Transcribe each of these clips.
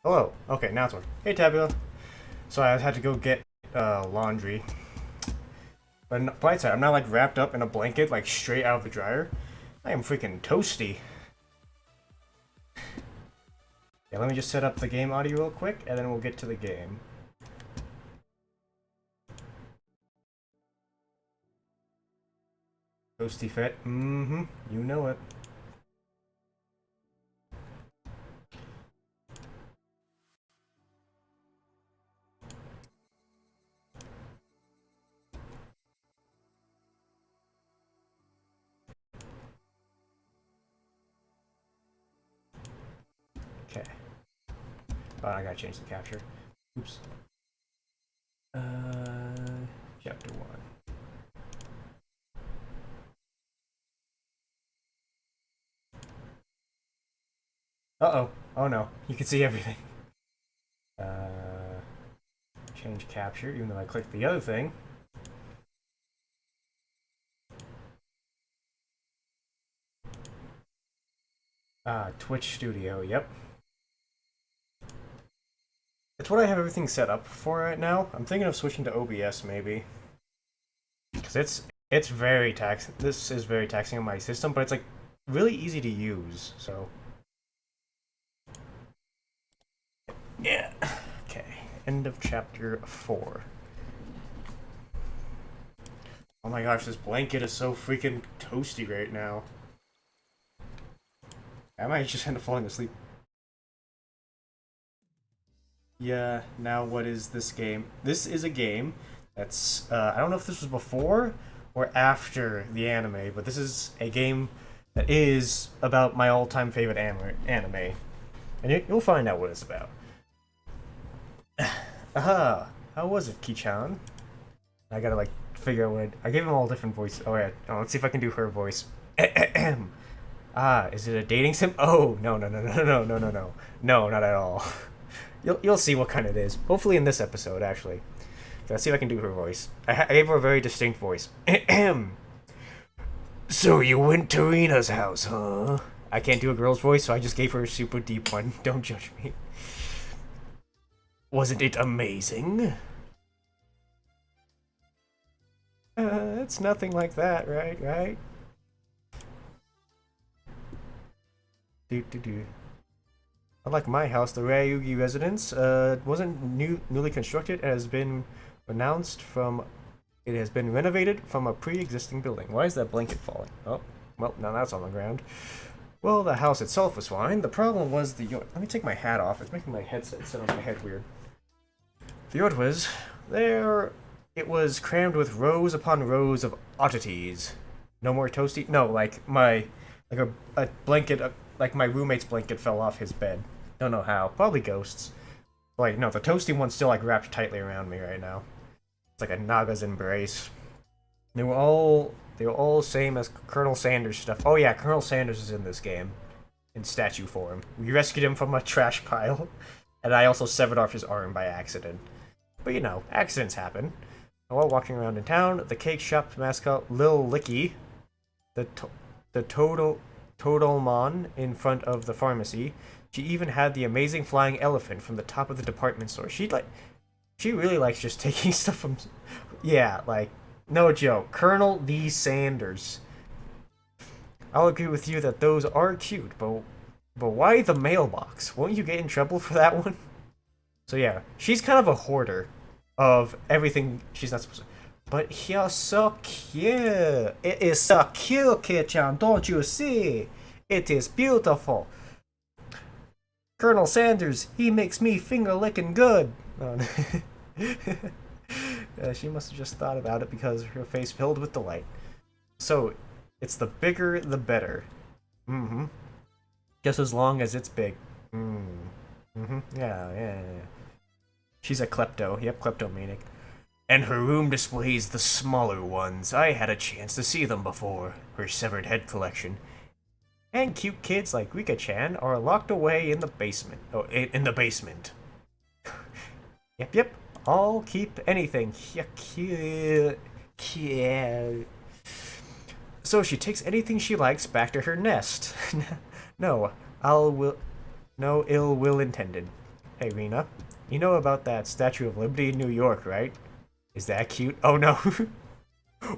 Hello. Okay, now it's working. Hey, Tabula. So I had to go get laundry. But bright side, I'm not like wrapped up in a blanket, like straight out of the dryer. I am freaking toasty. Yeah, let me just set up the game audio real quick, and then we'll get to the game. Toasty fit. Mm-hmm. You know it. Okay. Oh, I gotta change the capture. Oops. Uh, chapter 1. Uh-oh. Oh no. You can see everything. Uh, change capture, even though I clicked the other thing. Twitch Studio, yep. It's what I have everything set up for right now. I'm thinking of switching to OBS maybe. Because it's very taxing. This is very taxing on my system, but it's like really easy to use, so. Yeah. Okay. End of chapter 4. Oh my gosh, this blanket is so freaking toasty right now. I might just end up falling asleep. Yeah, now what is this game? This is a game that's, I don't know if this was before or after the anime, but this is a game that is about my all-time favorite anime. And you'll find out what it's about. Aha! How was it, Kichan? I gotta, like, figure out what I gave them all different voices. Oh, yeah. Oh, let's see if I can do her voice. Is it a dating sim? Oh, no, no, no, no, no, no, no, no. No, not at all. You'll see what kind it is. Hopefully in this episode, actually. Let's see if I can do her voice. I gave her a very distinct voice. So you went to Rena's house, huh? I can't do a girl's voice, so I just gave her a super deep one. Don't judge me. Wasn't it amazing? It's nothing like that, right? Right? Do. Unlike my house, the Ryugi residence wasn't newly constructed. It has been renounced from. It has been renovated from a pre-existing building. Why is that blanket falling? Oh, well, now that's on the ground. Well, the house itself was fine. The problem was the yard. Let me take my hat off. It's making my headset sit on my head weird. The yard was there. It was crammed with rows upon rows of oddities. No more toasty. No, like a blanket. Like my roommate's blanket fell off his bed. Don't know how. Probably ghosts. Like, no, the toasty one's still, like, wrapped tightly around me right now. It's like a Naga's embrace. They were all same as Colonel Sanders stuff. Oh yeah, Colonel Sanders is in this game. In statue form. We rescued him from a trash pile. And I also severed off his arm by accident. But you know, accidents happen. And while walking around in town, the cake shop mascot Lil Licky, the Totalmon in front of the pharmacy. She even had the amazing flying elephant from the top of the department store. She really likes just taking stuff from, yeah, like, no joke. Colonel V. Sanders. I'll agree with you that those are cute, but why the mailbox? Won't you get in trouble for that one? So yeah, she's kind of a hoarder of everything she's not supposed to. But you're so cute. It is so cute, Kit-chan. Don't you see? It is beautiful. Colonel Sanders, he makes me finger licking good. She must have just thought about it because her face filled with delight. So, it's the bigger the better. Mm-hmm. Just as long as it's big. Mm-hmm. Yeah. She's a klepto. Yep, kleptomaniac. And her room displays the smaller ones. I had a chance to see them before. Her severed head collection. And cute kids like Rika-chan are locked away in the basement. Oh, in the basement. Yep. I'll keep anything. Cute. So she takes anything she likes back to her nest. No, no ill will intended. Hey, Rena. You know about that Statue of Liberty in New York, right? Is that cute? Oh no.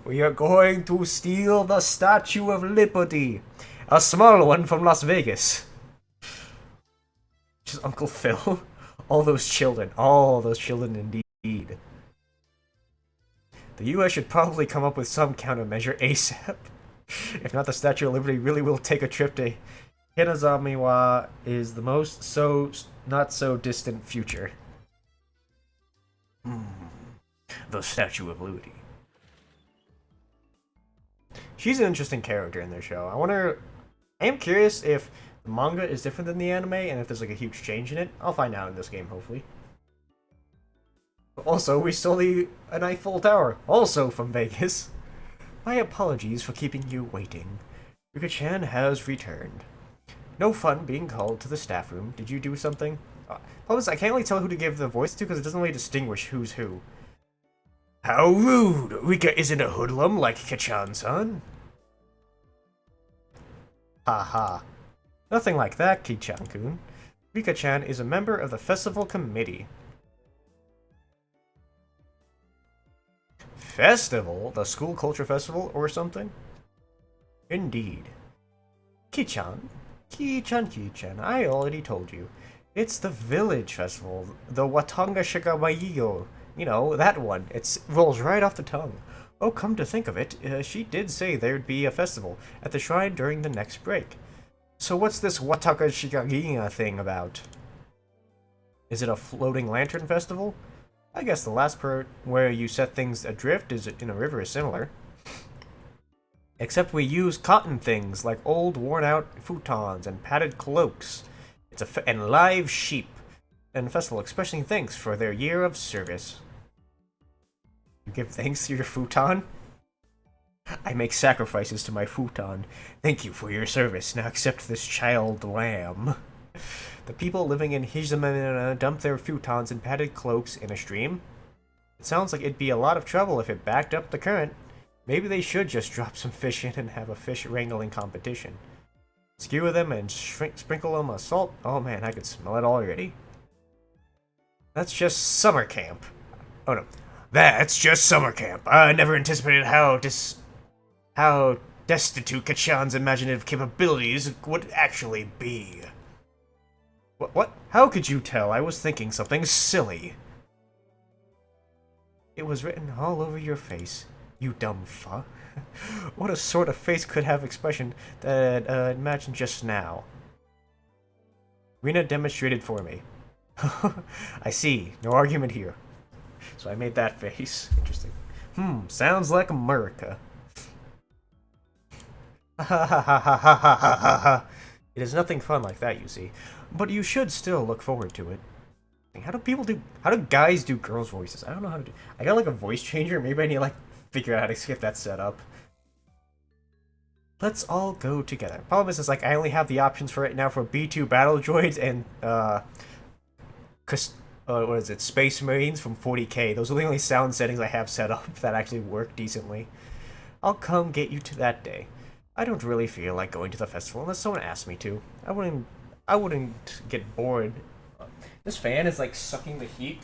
We are going to steal the Statue of Liberty. A small one from Las Vegas. Just Uncle Phil. All those children. All those children indeed. The US should probably come up with some countermeasure ASAP. If not, the Statue of Liberty really will take a trip to Hinazamiwa is the most not so distant future. The Statue of Liberty. She's an interesting character in their show. I am curious if the manga is different than the anime and if there's like a huge change in it. I'll find out in this game, hopefully. Also, we stole the Eiffel Tower, also from Vegas. My apologies for keeping you waiting. Yuka-chan has returned. No fun being called to the staff room. Did you do something? Problem is, I can't really tell who to give the voice to because it doesn't really distinguish who's who. How rude! Rika isn't a hoodlum like Kachan-san. Haha. Nothing like that, Ki-chan-kun. Rika-chan is a member of the festival committee. Festival? The school culture festival or something? Indeed. Ki-chan, I already told you. It's the village festival, the Watanga Shigamayo. You know, that one. It rolls right off the tongue. Oh, come to think of it, she did say there'd be a festival at the shrine during the next break. So what's this Wataka Shigamiya thing about? Is it a floating lantern festival? I guess the last part where you set things adrift in a river is similar. Except we use cotton things like old worn-out futons and padded cloaks. And live sheep. And festival expressing thanks for their year of service. You give thanks to your futon? I make sacrifices to my futon. Thank you for your service. Now accept this child lamb. The people living in Hizamana dump their futons and padded cloaks in a stream. It sounds like it'd be a lot of trouble if it backed up the current. Maybe they should just drop some fish in and have a fish wrangling competition. Skewer them and sprinkle them with salt. Oh man, I could smell it already. That's just summer camp. Oh no. That's just summer camp. I never anticipated how destitute Kachan's imaginative capabilities would actually be. What? How could you tell? I was thinking something silly. It was written all over your face, you dumb fuck. What a sort of face could have expression that imagined just now? Rena demonstrated for me. I see. No argument here. So I made that face. Interesting. Sounds like America. It is nothing fun like that, you see. But you should still look forward to it. How do guys do girls' voices? I don't know how to do. I got like a voice changer. Maybe I need to like figure out how to get that set up. Let's all go together. Problem is like I only have the options for it now for B2 battle droids and what is it? Space Marines from 40k. Those are the only sound settings I have set up that actually work decently. I'll come get you to that day. I don't really feel like going to the festival unless someone asks me to. I wouldn't get bored. This fan is like sucking the heat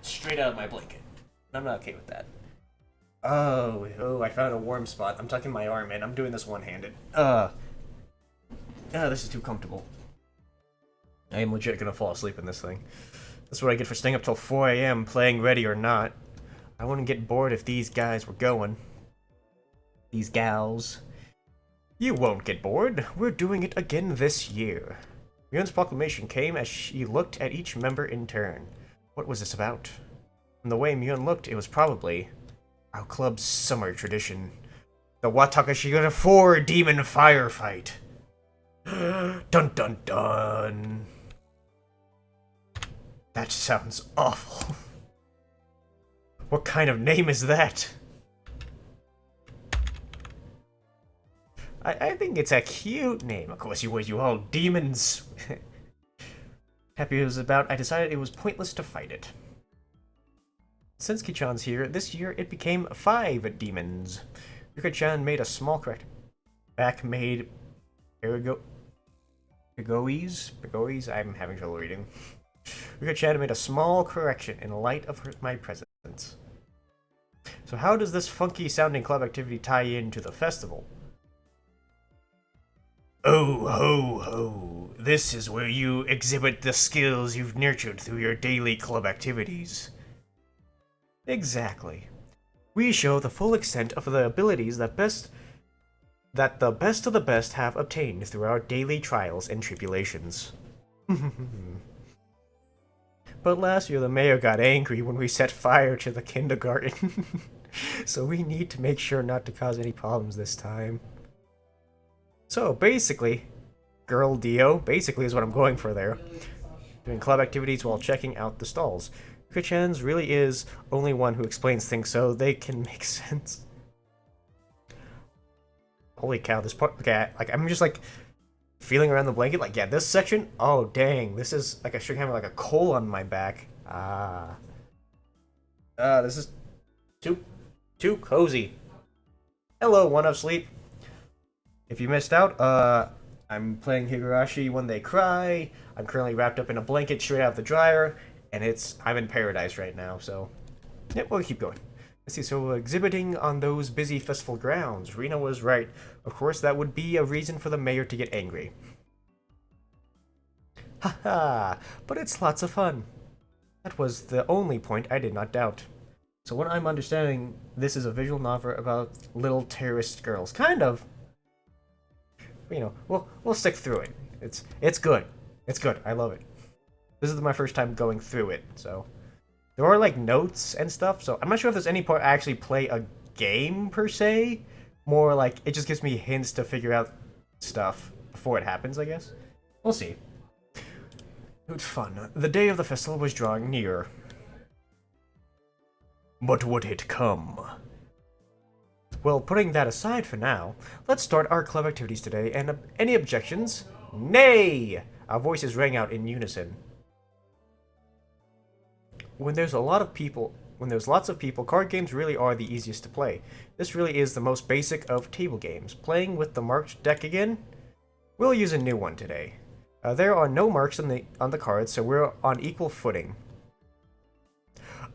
straight out of my blanket. I'm not okay with that. Oh, I found a warm spot. I'm tucking my arm in. I'm doing this one-handed. This is too comfortable. I am legit gonna fall asleep in this thing. That's what I get for staying up till 4 a.m. playing Ready or Not. I wouldn't get bored if these guys were going. These gals. You won't get bored. We're doing it again this year. Ryun's proclamation came as she looked at each member in turn. What was this about? From the way Myun looked, it was probably our club's summer tradition. The Watakashigara 4 Demon Firefight. Dun dun dun. That sounds awful. What kind of name is that? I think it's a cute name. Of course, you all demons. Happy it was about, I decided it was pointless to fight it. Since Kichan's here, this year it became 5 demons. Yuka-chan made a small correct. Back made Pegoes? I'm having trouble reading. Higurashi made a small correction in light of my presence. So how does this funky sounding club activity tie into the festival? Oh ho ho, this is where you exhibit the skills you've nurtured through your daily club activities. Exactly. We show the full extent of the abilities that the best of the best have obtained through our daily trials and tribulations. But last year the mayor got angry when we set fire to the kindergarten. So we need to make sure not to cause any problems this time. So basically, girl Dio, basically is what I'm going for there. Doing club activities while checking out the stalls. Higurashi really is only one who explains things so they can make sense. Holy cow, this part, okay, like, I'm just like, feeling around the blanket, like, yeah, this section, oh dang, this is, like, I should have like a coal on my back. This is too cozy. Hello, One of Sleep. If you missed out, I'm playing Higurashi When They Cry. I'm currently wrapped up in a blanket straight out of the dryer, and I'm in paradise right now, so, yeah, we'll keep going. Let's see, so exhibiting on those busy festival grounds. Rena was right. Of course, that would be a reason for the mayor to get angry. Haha, but it's lots of fun. That was the only point I did not doubt. So what I'm understanding, this is a visual novel about little terrorist girls. Kind of. You know, we'll stick through it. It's good. It's good. I love it. This is my first time going through it, so... There are, like, notes and stuff, so I'm not sure if there's any part I actually play a game, per se. More like, it just gives me hints to figure out stuff before it happens, I guess. We'll see. It was fun. The day of the festival was drawing near. But would it come? Well, putting that aside for now, let's start our club activities today, and any objections? Nay! Our voices rang out in unison. When there's lots of people, card games really are the easiest to play. This really is the most basic of table games. Playing with the marked deck again? We'll use a new one today. There are no marks on the cards, so we're on equal footing.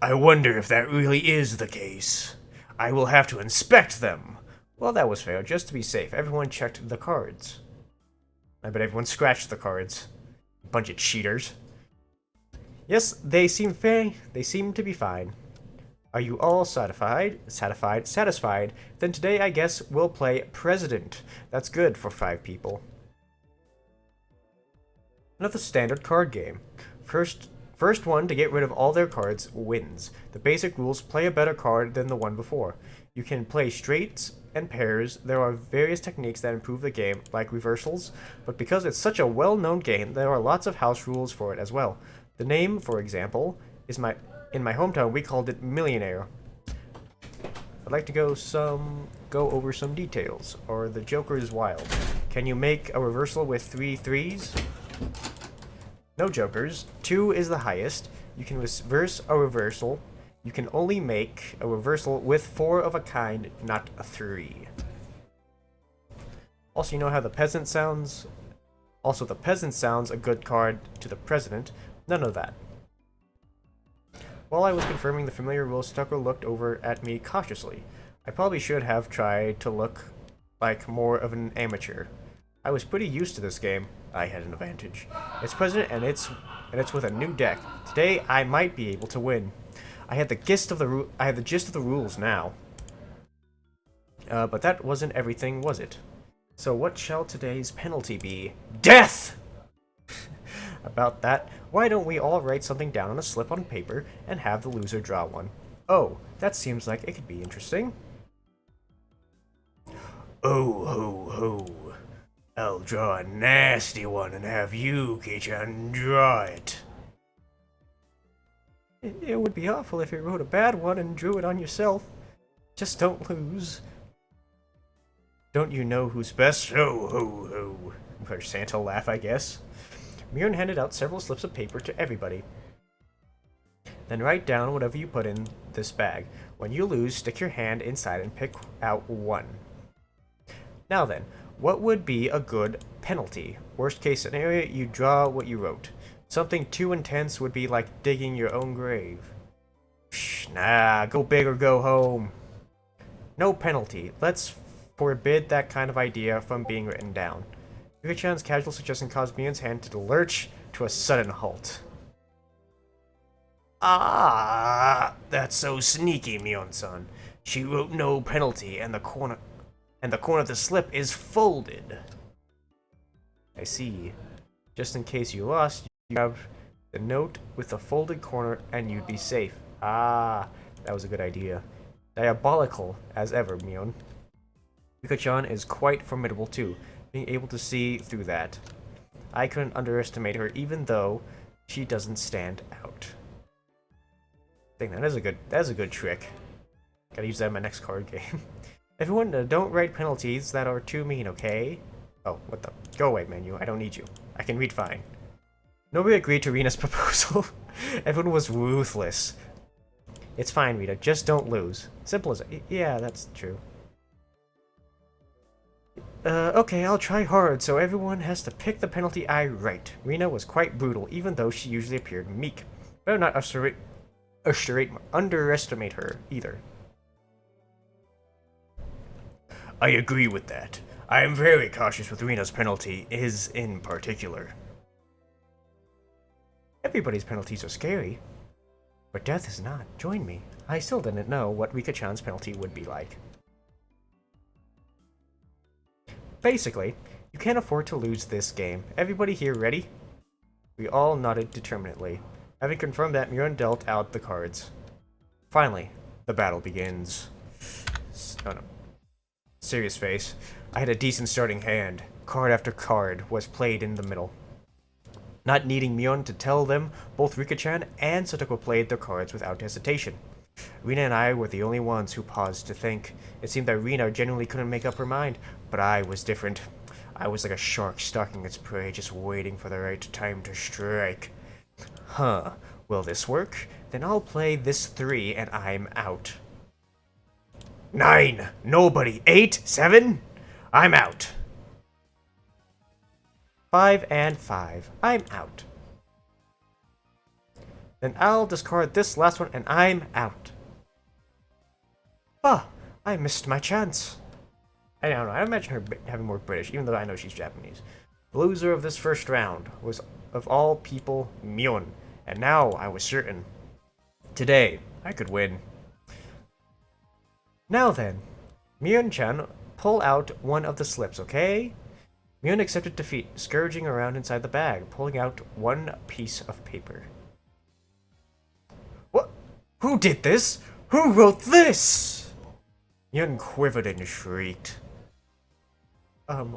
I wonder if that really is the case. I will have to inspect them. Well, that was fair. Just to be safe, everyone checked the cards. I bet everyone scratched the cards. Bunch of cheaters. Yes, they seem fair. They seem to be fine. Are you all satisfied? Satisfied? Then today, I guess, we'll play President. That's good for 5 people. Another standard card game. First one to get rid of all their cards wins. The basic rules: play a better card than the one before. You can play straights and pairs. There are various techniques that improve the game, like reversals, but because it's such a well-known game, there are lots of house rules for it as well. The name, for example, is in my hometown we called it Millionaire. I'd like to go over some details. Or the Joker is wild. Can you make a reversal with 3 threes? No jokers. 2 is the highest. You can reverse a reversal. You can only make a reversal with 4 of a kind, not a 3. Also, you know how the peasant sounds? Also, the peasant sounds a good card to the president. None of that. While I was confirming the familiar rules, Tucker looked over at me cautiously. I probably should have tried to look like more of an amateur. I was pretty used to this game. I had an advantage. It's president and it's with a new deck. Today I might be able to win. I had the gist of the rules now. But that wasn't everything, was it? So what shall today's penalty be? Death! About that, why don't we all write something down on a slip on paper and have the loser draw one? Oh, that seems like it could be interesting. Oh ho ho. I'll draw a nasty one and have you, Kei-chan, draw it. It would be awful if you wrote a bad one and drew it on yourself. Just don't lose. Don't you know who's best? Ho ho ho. For Santa laugh, I guess. Mirren handed out several slips of paper to everybody. Then write down whatever you put in this bag. When you lose, stick your hand inside and pick out one. Now then, what would be a good penalty? Worst case scenario, you draw what you wrote. Something too intense would be like digging your own grave. Psh, nah, go big or go home. No penalty. Let's forbid that kind of idea from being written down. Yuki-chan's casual suggestion caused Mion's hand to lurch to a sudden halt. Ah, that's so sneaky, Mion-san. She wrote no penalty, and the corner of the slip is folded. I see. Just in case you lost, you grab the note with the folded corner, and you'd be safe. Ah, that was a good idea. Diabolical as ever, Mion. Yuka-chan is quite formidable too, being able to see through that. I couldn't underestimate her, even though she doesn't stand out. I think that is a good trick. Gotta use that in my next card game. Everyone, don't write penalties that are too mean, okay? Oh, what the? Go away, menu. I don't need you. I can read fine. Nobody agreed to Rina's proposal. Everyone was ruthless. It's fine, Rita. Just don't lose. Simple as it. Yeah, that's true. Okay, I'll try hard, so everyone has to pick the penalty I write. Rina was quite brutal, even though she usually appeared meek. Better not underestimate her, either. I agree with that. I am very cautious with Rina's penalty, his in particular. Everybody's penalties are scary. But death is not. Join me. I still didn't know what Rika-chan's penalty would be like. Basically, you can't afford to lose this game. Everybody here ready? We all nodded determinedly. Having confirmed that, Mion dealt out the cards. Finally, the battle begins. Oh no. Serious face. I had a decent starting hand. Card after card was played in the middle. Not needing Mion to tell them, both Rika-chan and Satiko played their cards without hesitation. Rina and I were the only ones who paused to think. It seemed that Rina genuinely couldn't make up her mind, but I was different. I was like a shark stalking its prey, just waiting for the right time to strike. Huh, will this work? Then I'll play this 3 and I'm out. 9! Nobody! 8! 7! I'm out! 5 and 5. I'm out. Then I'll discard this last one and I'm out. Ah, I missed my chance. I don't know, I imagine her having more British, even though I know she's Japanese. The loser of this first round was, of all people, Mion, and now I was certain. Today, I could win. Now then, Mion-chan, pull out one of the slips, okay? Mion accepted defeat, scourging around inside the bag, pulling out one piece of paper. What? Who did this? Who wrote this? Mion quivered and shrieked.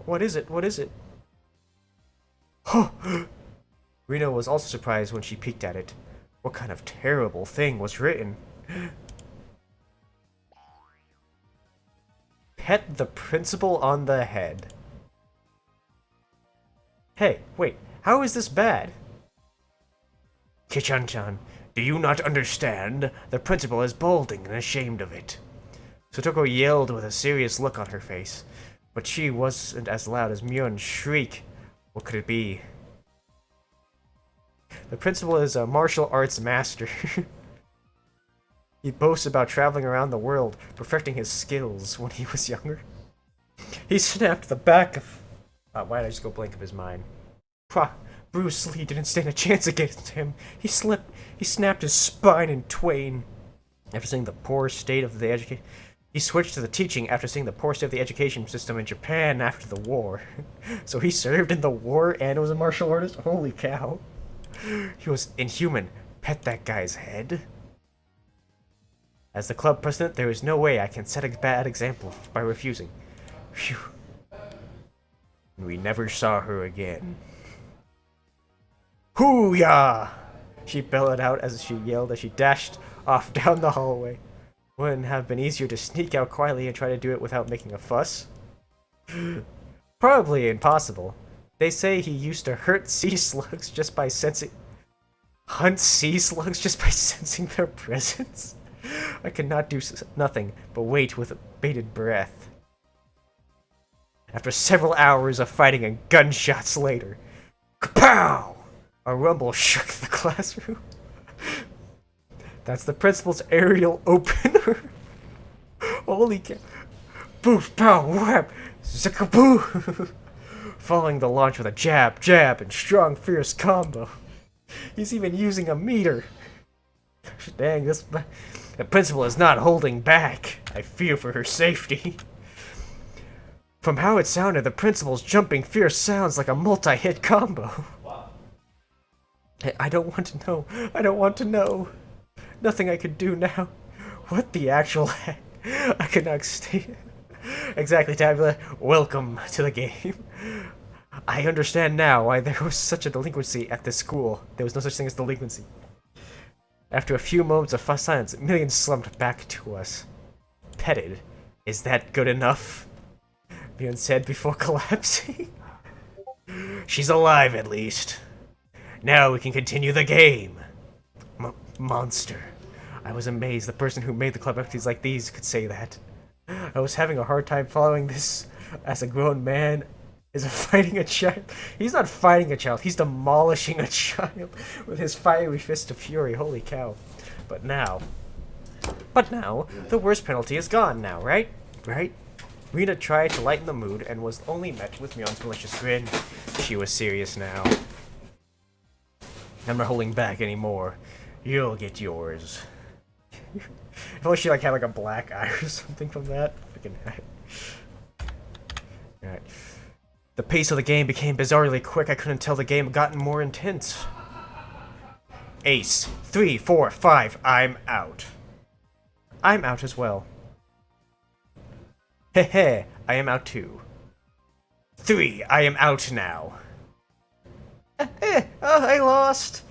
What is it? What is it? Huh! Rina was also surprised when she peeked at it. What kind of terrible thing was written? Pet the principal on the head. Hey, wait, how is this bad? Kichan-chan, do you not understand? The principal is balding and ashamed of it. Satiko yelled with a serious look on her face, but she wasn't as loud as Mion's shriek. What could it be? The principal is a martial arts master. He boasts about traveling around the world, perfecting his skills when he was younger. He snapped the back of... why did I just go blank of his mind? Bruce Lee didn't stand a chance against him. He snapped his spine in twain. After seeing the poor state of the education... He switched to the teaching after seeing the poor state of the education system in Japan after the war. So he served in the war and was a martial artist? Holy cow. He was inhuman. Pet that guy's head? As the club president, there is no way I can set a bad example by refusing. Phew. We never saw her again. Hoo-yah! She bellowed out as she yelled as she dashed off down the hallway. Wouldn't have been easier to sneak out quietly and try to do it without making a fuss? Probably impossible. They say he used to hunt sea slugs just by sensing their presence. I could not do nothing but wait with bated breath. After several hours of fighting and gunshots later, kapow! A rumble shook the classroom. That's the principal's aerial opener. Holy cow. Boof, pow, whap, zickaboo. Following the launch with a jab, jab, and strong, fierce combo. He's even using a meter. Dang, the principal is not holding back. I fear for her safety. From how it sounded, the principal's jumping fierce sounds like a multi-hit combo. Wow. I don't want to know. I don't want to know. Nothing I could do now. What the actual heck? I could not stay. Exactly, Tabula. Welcome to the game. I understand now why there was such a delinquency at this school. There was no such thing as delinquency. After a few moments of silence, Million slumped back to us. Petted. Is that good enough? Million said before collapsing. She's alive, at least. Now we can continue the game. Monster. I was amazed the person who made the club activities like these could say that. I was having a hard time following this as a grown man is fighting a child. He's not fighting a child, he's demolishing a child with his fiery fist of fury. Holy cow. But now, the worst penalty is gone now, right? Right? Rena tried to lighten the mood and was only met with Mion's malicious grin. She was serious now. I'm not holding back anymore. You'll get yours. If only she had like a black eye or something from that. Freaking heck. Alright. The pace of the game became bizarrely quick. I couldn't tell the game had gotten more intense. Ace. 3, 4, 5. I'm out. I'm out as well. Heh, I am out too. 3, I am out now. I lost.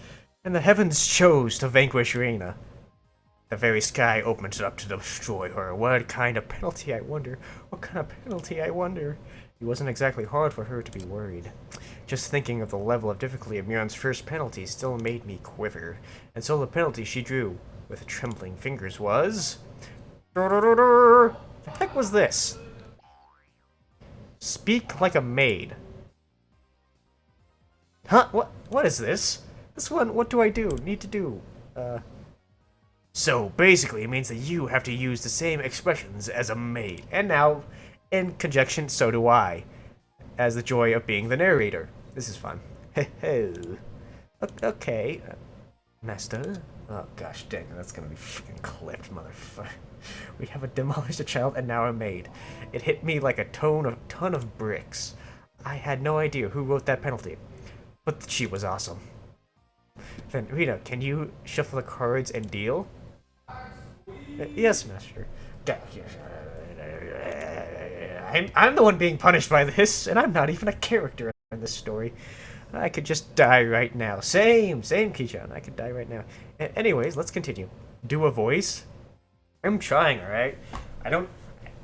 And the heavens chose to vanquish Reina. The very sky opened up to destroy her. What kind of penalty, I wonder? What kind of penalty, I wonder? It wasn't exactly hard for her to be worried. Just thinking of the level of difficulty of Miran's first penalty still made me quiver. And so the penalty she drew with trembling fingers was... The heck was this? Speak like a maid. Huh? What is this? This one, what do I do? Need to do? So, basically, it means that you have to use the same expressions as a maid. And now, in conjunction, so do I. As the joy of being the narrator. This is fun. Okay. Master? Oh, gosh dang, that's gonna be freaking clipped, motherfucker. We have demolished a child and now a maid. It hit me like a ton of bricks. I had no idea who wrote that penalty. But she was awesome. Then, Rita, can you shuffle the cards and deal? Yes, Master. I'm the one being punished by this, and I'm not even a character in this story. I could just die right now. Same, Kichan. I could die right now. Anyways, let's continue. Do a voice. I'm trying, alright? I don't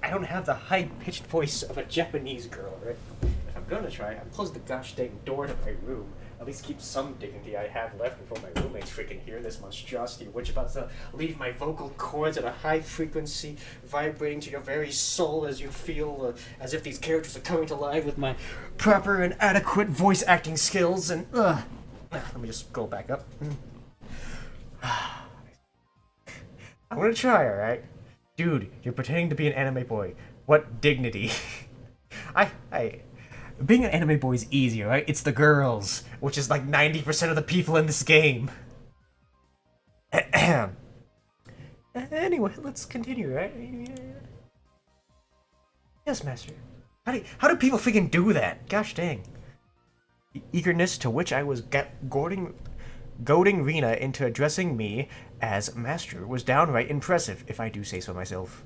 have the high-pitched voice of a Japanese girl, right? If I'm gonna try, I'm closing the gosh dang door to my room. At least keep some dignity I have left before my roommates freaking hear this monstrosity, which about to leave my vocal cords at a high frequency, vibrating to your very soul as you feel as if these characters are coming to life with my proper and adequate voice acting skills. And let me just go back up. I'm gonna try, alright? Dude, you're pretending to be an anime boy. What dignity? Being an anime boy is easy, right? It's the girls, which is like 90% of the people in this game. Anyway, let's continue, right? Yes, Master. How do people freaking do that? Gosh dang. The eagerness to which I was goading Rena into addressing me as Master was downright impressive, if I do say so myself.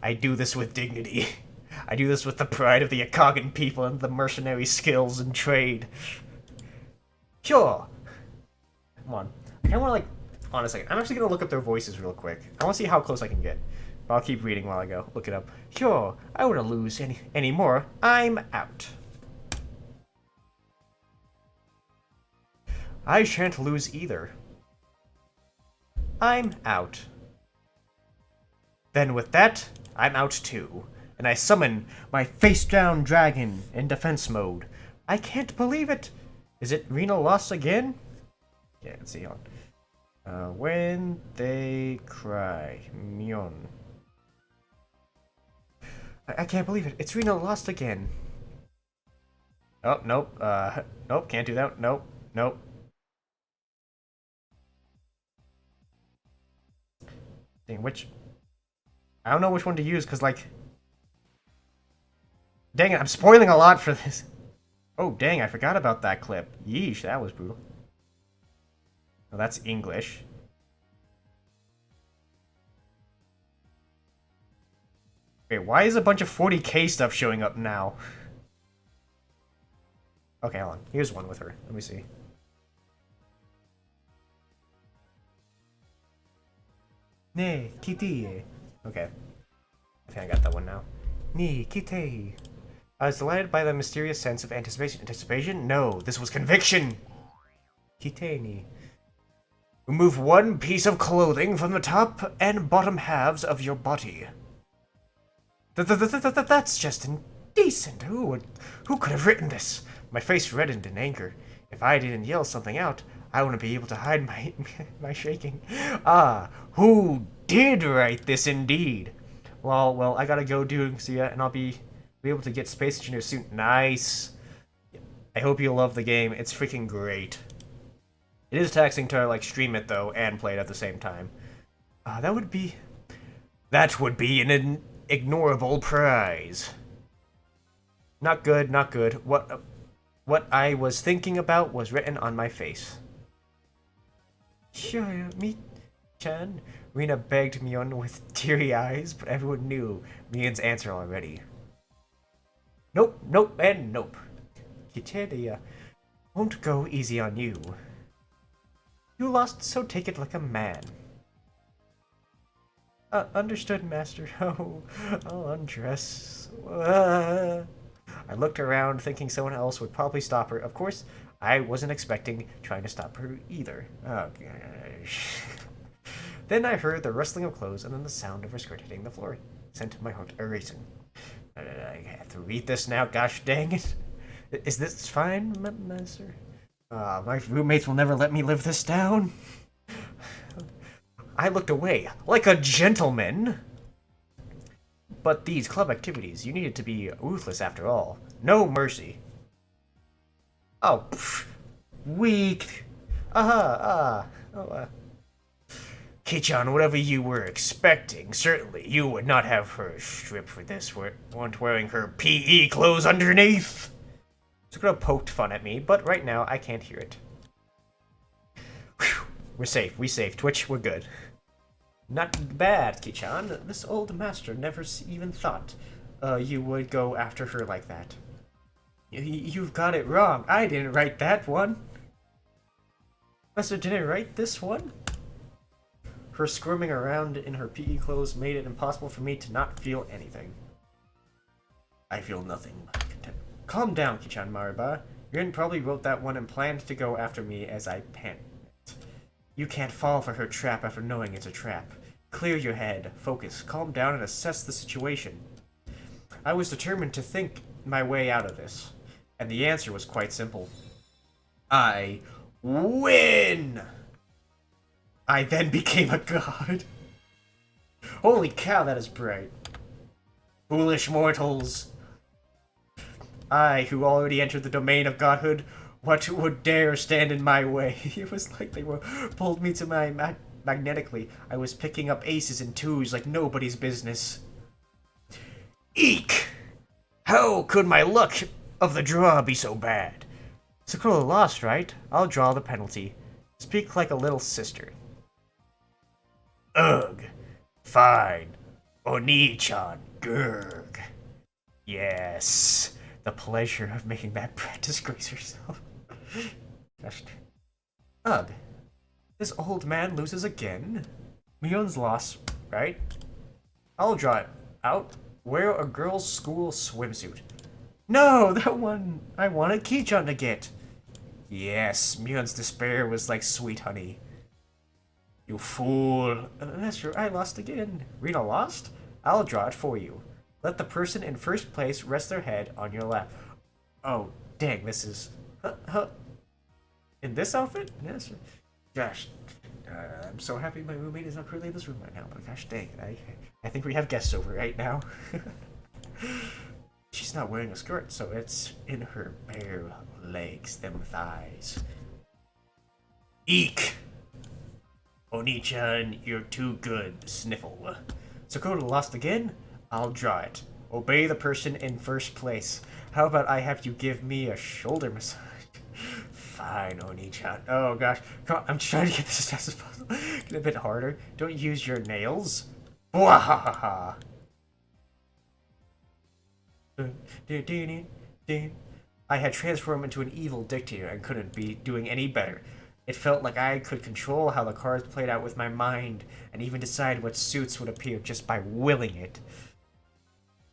I do this with dignity. I do this with the pride of the Akagan people and the mercenary skills and trade. Sure. Come on. I kind of want to, hold on a second. I'm actually going to look up their voices real quick. I want to see how close I can get. But I'll keep reading while I go. Look it up. Sure. I wouldn't lose any more. I'm out. I shan't lose either. I'm out. Then with that, I'm out too. And I summon my face-down dragon in defense mode. I can't believe it! Is it Rena lost again? Yeah, let's see, hold on. When they cry. Myon. I can't believe it. It's Rena lost again. Oh, nope. Nope, can't do that. Nope. Nope. Dang, which... I don't know which one to use, because, like... Dang it, I'm spoiling a lot for this. Oh, dang, I forgot about that clip. Yeesh, that was brutal. Oh, that's English. Wait, why is a bunch of 40k stuff showing up now? Okay, hold on. Here's one with her. Let me see. Ne, kitty. Okay. I think I got that one now. Ne, kitty. I was delighted by the mysterious sense of anticipation. Anticipation? No, this was conviction! Kiteni. Remove one piece of clothing from the top and bottom halves of your body. That's just indecent. Who could have written this? My face reddened in anger. If I didn't yell something out, I wouldn't be able to hide my shaking. Ah, who did write this indeed? Well, I gotta go do see ya, and I'll be able to get Space Engineer soon. Nice. I hope you love the game. It's freaking great. It is taxing to like stream it though and play it at the same time. That would be an ignorable prize. Not good, not good. What I was thinking about was written on my face. Sure, me-chan. Rena begged Myon with teary eyes, but everyone knew Myon's answer already. Nope, nope, and nope. Kiteria won't go easy on you. You lost, so take it like a man. Understood, Master. Oh, I'll undress. I looked around, thinking someone else would probably stop her. Of course, I wasn't expecting trying to stop her either. Oh, gosh. Then I heard the rustling of clothes and then the sound of her skirt hitting the floor. Sent my heart a-racing. I have to read this now, gosh dang it. Is this fine, Master? My roommates will never let me live this down. I looked away, like a gentleman. But these club activities, you needed to be ruthless after all. No mercy. Oh, pff, weak. Kichan, whatever you were expecting, certainly you would not have her strip for this, weren't wearing her PE clothes underneath. It's gonna poked fun at me, but right now I can't hear it. Whew, we're safe, Twitch, we're good. Not bad, Kichan. This old master never even thought you would go after her like that. You've got it wrong. I didn't write that one. Master didn't write this one? Her squirming around in her PE clothes made it impossible for me to not feel anything. I feel nothing but contempt. Calm down, Kichan Mariba. Rin probably wrote that one and planned to go after me as I panicked. You can't fall for her trap after knowing it's a trap. Clear your head, focus, calm down, and assess the situation. I was determined to think my way out of this, and the answer was quite simple. I win! I then became a god. Holy cow, that is bright. Foolish mortals. I, who already entered the domain of godhood, what would dare stand in my way? It was like they were pulled me to my magnetically. I was picking up aces and twos like nobody's business. Eek! How could my luck of the draw be so bad? Sakura lost, right? I'll draw the penalty. Speak like a little sister. Ugh. Fine. Oni-chan. Gurg. Yes. The pleasure of making that brat disgrace herself. Gosh. Ugh. This old man loses again? Myon's loss, right? I'll draw it out. Wear a girl's school swimsuit. No, that one I wanted Kichan to get. Yes, Myon's despair was like sweet honey. You fool. Master, I lost again. Rena lost? I'll draw it for you. Let the person in first place rest their head on your lap. Oh, dang, this is... In this outfit? Yes. Gosh, I'm so happy my roommate is not currently in this room right now, but gosh dang, I think we have guests over right now. She's not wearing a skirt, so it's in her bare legs, them thighs. Eek! Oni-chan, you're too good. Sniffle. Sakura lost again? I'll draw it. Obey the person in first place. How about I have you give me a shoulder massage? Fine, Oni-chan. Oh gosh. Come on, I'm trying to get this as fast as possible. Get a bit harder. Don't use your nails. Wahahaha. I had transformed into an evil dictator and couldn't be doing any better. It felt like I could control how the cards played out with my mind and even decide what suits would appear just by willing it.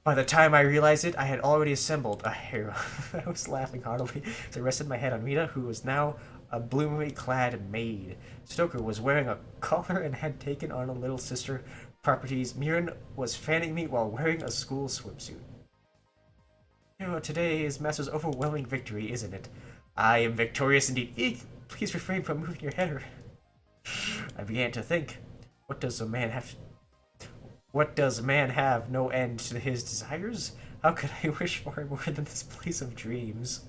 By the time I realized it, I had already assembled a hero. I was laughing heartily as I rested my head on Rita, who was now a bloomily-clad maid. Stoker was wearing a collar and had taken on a little sister properties. Miran was fanning me while wearing a school swimsuit. You know, today is Master's overwhelming victory, isn't it? I am victorious indeed. Eek! Please refrain from moving your head around. I began to think, what does a man have no end to his desires? How could I wish for more than this place of dreams?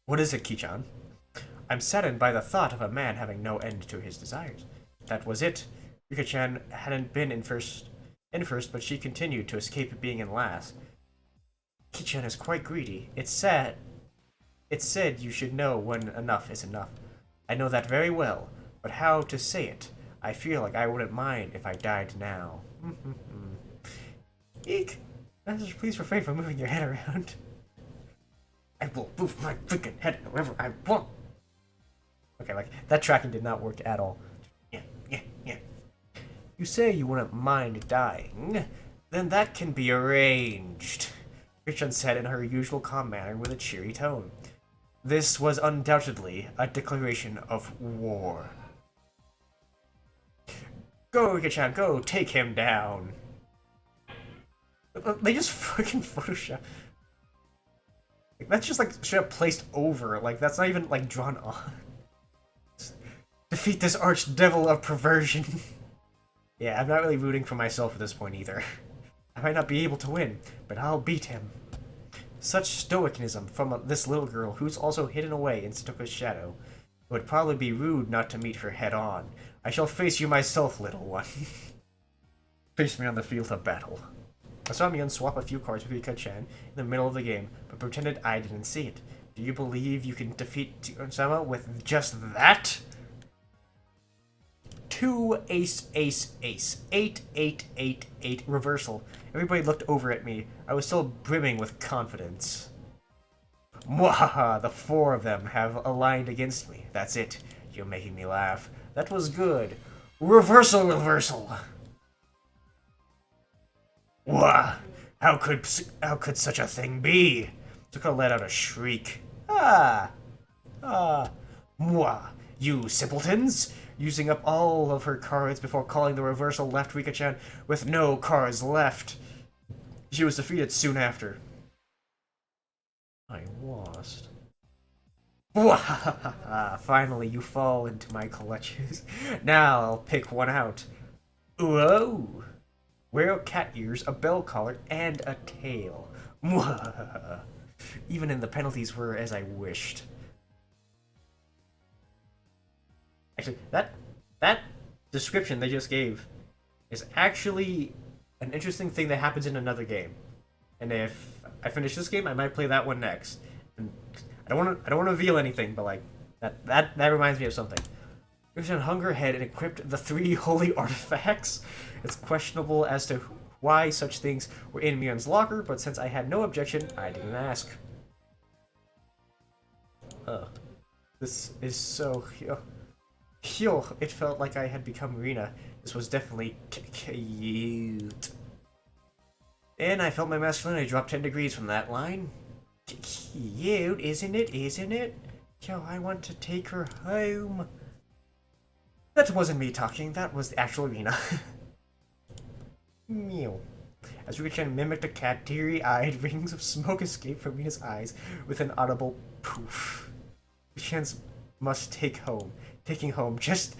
What is it, Kichan? I'm saddened by the thought of a man having no end to his desires. That was it. Rika-chan hadn't been in first, but she continued to escape being in last. Kichan is quite greedy. It's said you should know when enough is enough. I know that very well, but how to say it? I feel like I wouldn't mind if I died now. Eek! Master, please refrain from moving your head around. I will move my freaking head however I want. Okay, like, that tracking did not work at all. Yeah. You say you wouldn't mind dying, then that can be arranged, Richard said in her usual calm manner with a cheery tone. This was undoubtedly a declaration of war. Go, Rika-chan, go, take him down. They just fucking Photoshop. That's just like straight up placed over. Like, that's not even like drawn on. Defeat this archdevil of perversion. Yeah, I'm not really rooting for myself at this point either. I might not be able to win, but I'll beat him. Such stoicism from this little girl who's also hidden away in Satiko's shadow. It would probably be rude not to meet her head on. I shall face you myself, little one. Face me on the field of battle. I saw Mion swap a few cards with Rika-chan in the middle of the game, but pretended I didn't see it. Do you believe you can defeat Onsama with just that? 2 ace ace ace 8 8 8 8 reversal. Everybody looked over at me. I was still brimming with confidence. Mwahaha! The 4 of them have aligned against me. That's it. You're making me laugh. That was good. Reversal. Wah! How could such a thing be? Zuko let out a shriek. Mwah! You simpletons! Using up all of her cards before calling the reversal left Rika-chan with no cards left. She was defeated soon after. I lost. Finally, you fall into my clutches. Now I'll pick one out. Whoa! Wear cat ears, a bell collar, and a tail. Even in the penalties were as I wished. Actually, that description they just gave is actually an interesting thing that happens in another game. And if I finish this game, I might play that one next. And I don't want to reveal anything, but like that reminds me of something. Rika-chan hung her head and equipped the 3 holy artifacts. It's questionable as to why such things were in Mion's locker, but since I had no objection, I didn't ask. This is so cute. It felt like I had become Rina. This was definitely cute. And I felt my masculinity drop 10 degrees from that line. Cute, isn't it? Yo, I want to take her home. That wasn't me talking, that was the actual Rina. Mew. As Rina-chan mimicked a cat, teary-eyed rings of smoke escaped from Rina's eyes with an audible poof. Rina-chan's must taking home, just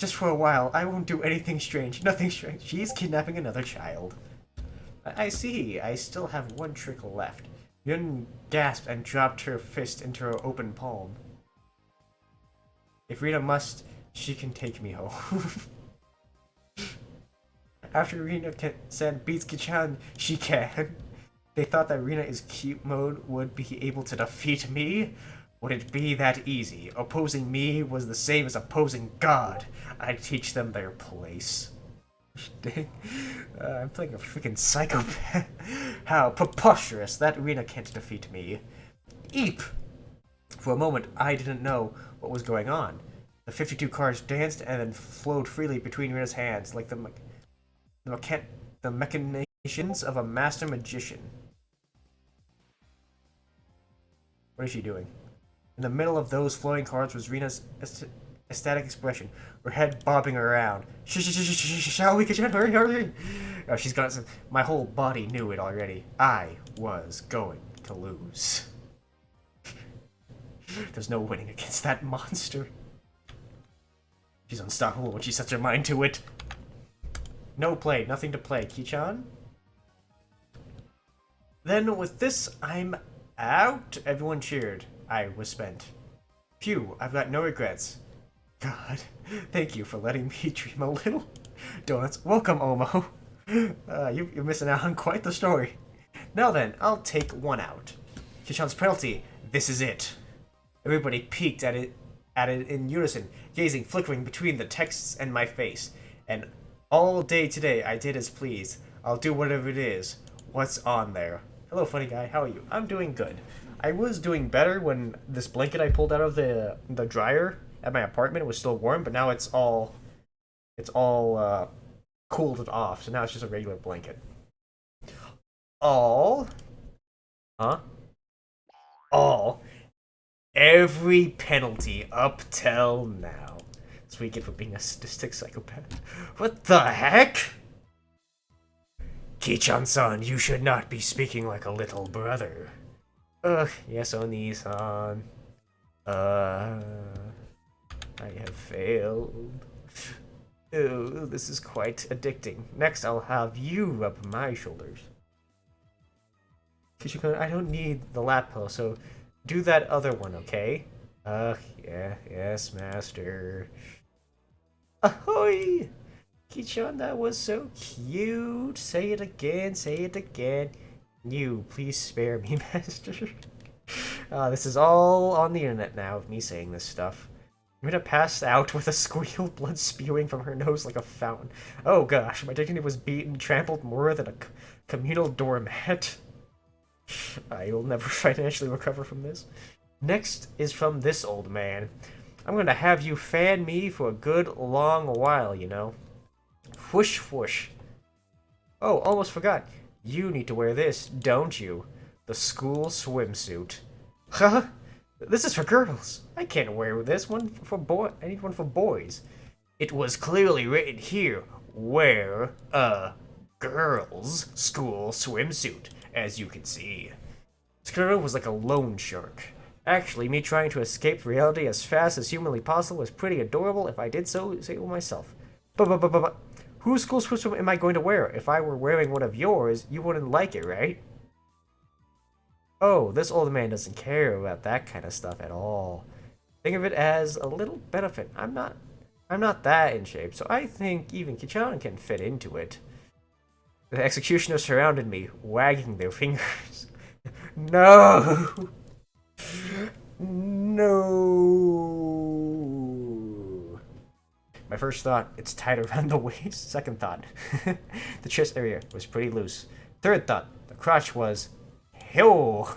for a while. I won't do anything strange, nothing strange. She's kidnapping another child. I see. I still have one trick left. Yun gasped and dropped her fist into her open palm. If Rina must, she can take me home. After Rina-san beats Kichan, she can. They thought that Rina's cute mode would be able to defeat me? Would it be that easy? Opposing me was the same as opposing God. I'd teach them their place. Dang. I'm playing a freaking psychopath. How preposterous! That Rina can't defeat me. Eep! For a moment, I didn't know what was going on. The 52 cards danced and then flowed freely between Rina's hands like the machinations of a master magician. What is she doing? In the middle of those flowing cards was Rina's ecstatic expression, her head bobbing around. Shall we, Kichan? Hurry, hurry! Oh, she's got some. My whole body knew it already. I was going to lose. There's no winning against that monster. She's unstoppable when she sets her mind to it. No play, nothing to play. Kichan? Then with this, I'm out. Everyone cheered. I was spent. Phew, I've got no regrets. God, thank you for letting me dream a little. Donuts, welcome, Omo. You're missing out on quite the story. Now then, I'll take one out. Kichan's penalty. This is it. Everybody peeked at it in unison, gazing, flickering between the texts and my face. And all day today, I did as pleased. I'll do whatever it is. What's on there? Hello, funny guy. How are you? I'm doing good. I was doing better when this blanket I pulled out of the dryer at my apartment was still warm, but now it's all cooled off. So now it's just a regular blanket. All every penalty up till now. That's what you get for being a sadistic psychopath. What the heck? Kichan-san, you should not be speaking like a little brother. Yes, Oni-san. I have failed. Ooh, this is quite addicting. Next, I'll have you rub my shoulders. Kichan, I don't need the lap pillow, so do that other one, okay? Yes, master. Ahoy! Kichan, that was so cute. Say it again, say it again. You, please spare me, master. This is all on the internet now of me saying this stuff. I'm gonna pass out with a squeal, blood spewing from her nose like a fountain. Oh gosh, my dignity was beaten, trampled more than a communal doormat. I will never financially recover from this. Next is from this old man. I'm gonna have you fan me for a good long while, you know. Whoosh whoosh. Oh, almost forgot. You need to wear this, don't you? The school swimsuit. Huh? This is for girls. I can't wear this one for boy. I need one for boys. It was clearly written here, wear a girl's school swimsuit, as you can see. Skuro was like a loan shark. Actually, me trying to escape reality as fast as humanly possible was pretty adorable if I did so say it myself. But, whose school swimsuit am I going to wear? If I were wearing one of yours, you wouldn't like it, right? Oh, this old man doesn't care about that kind of stuff at all. Think of it as a little benefit. I'm not that in shape, so I think even Kichan can fit into it. The executioners surrounded me, wagging their fingers. No! No! My first thought, it's tight around the waist. Second thought, the chest area was pretty loose. Third thought, the crotch was... Hill.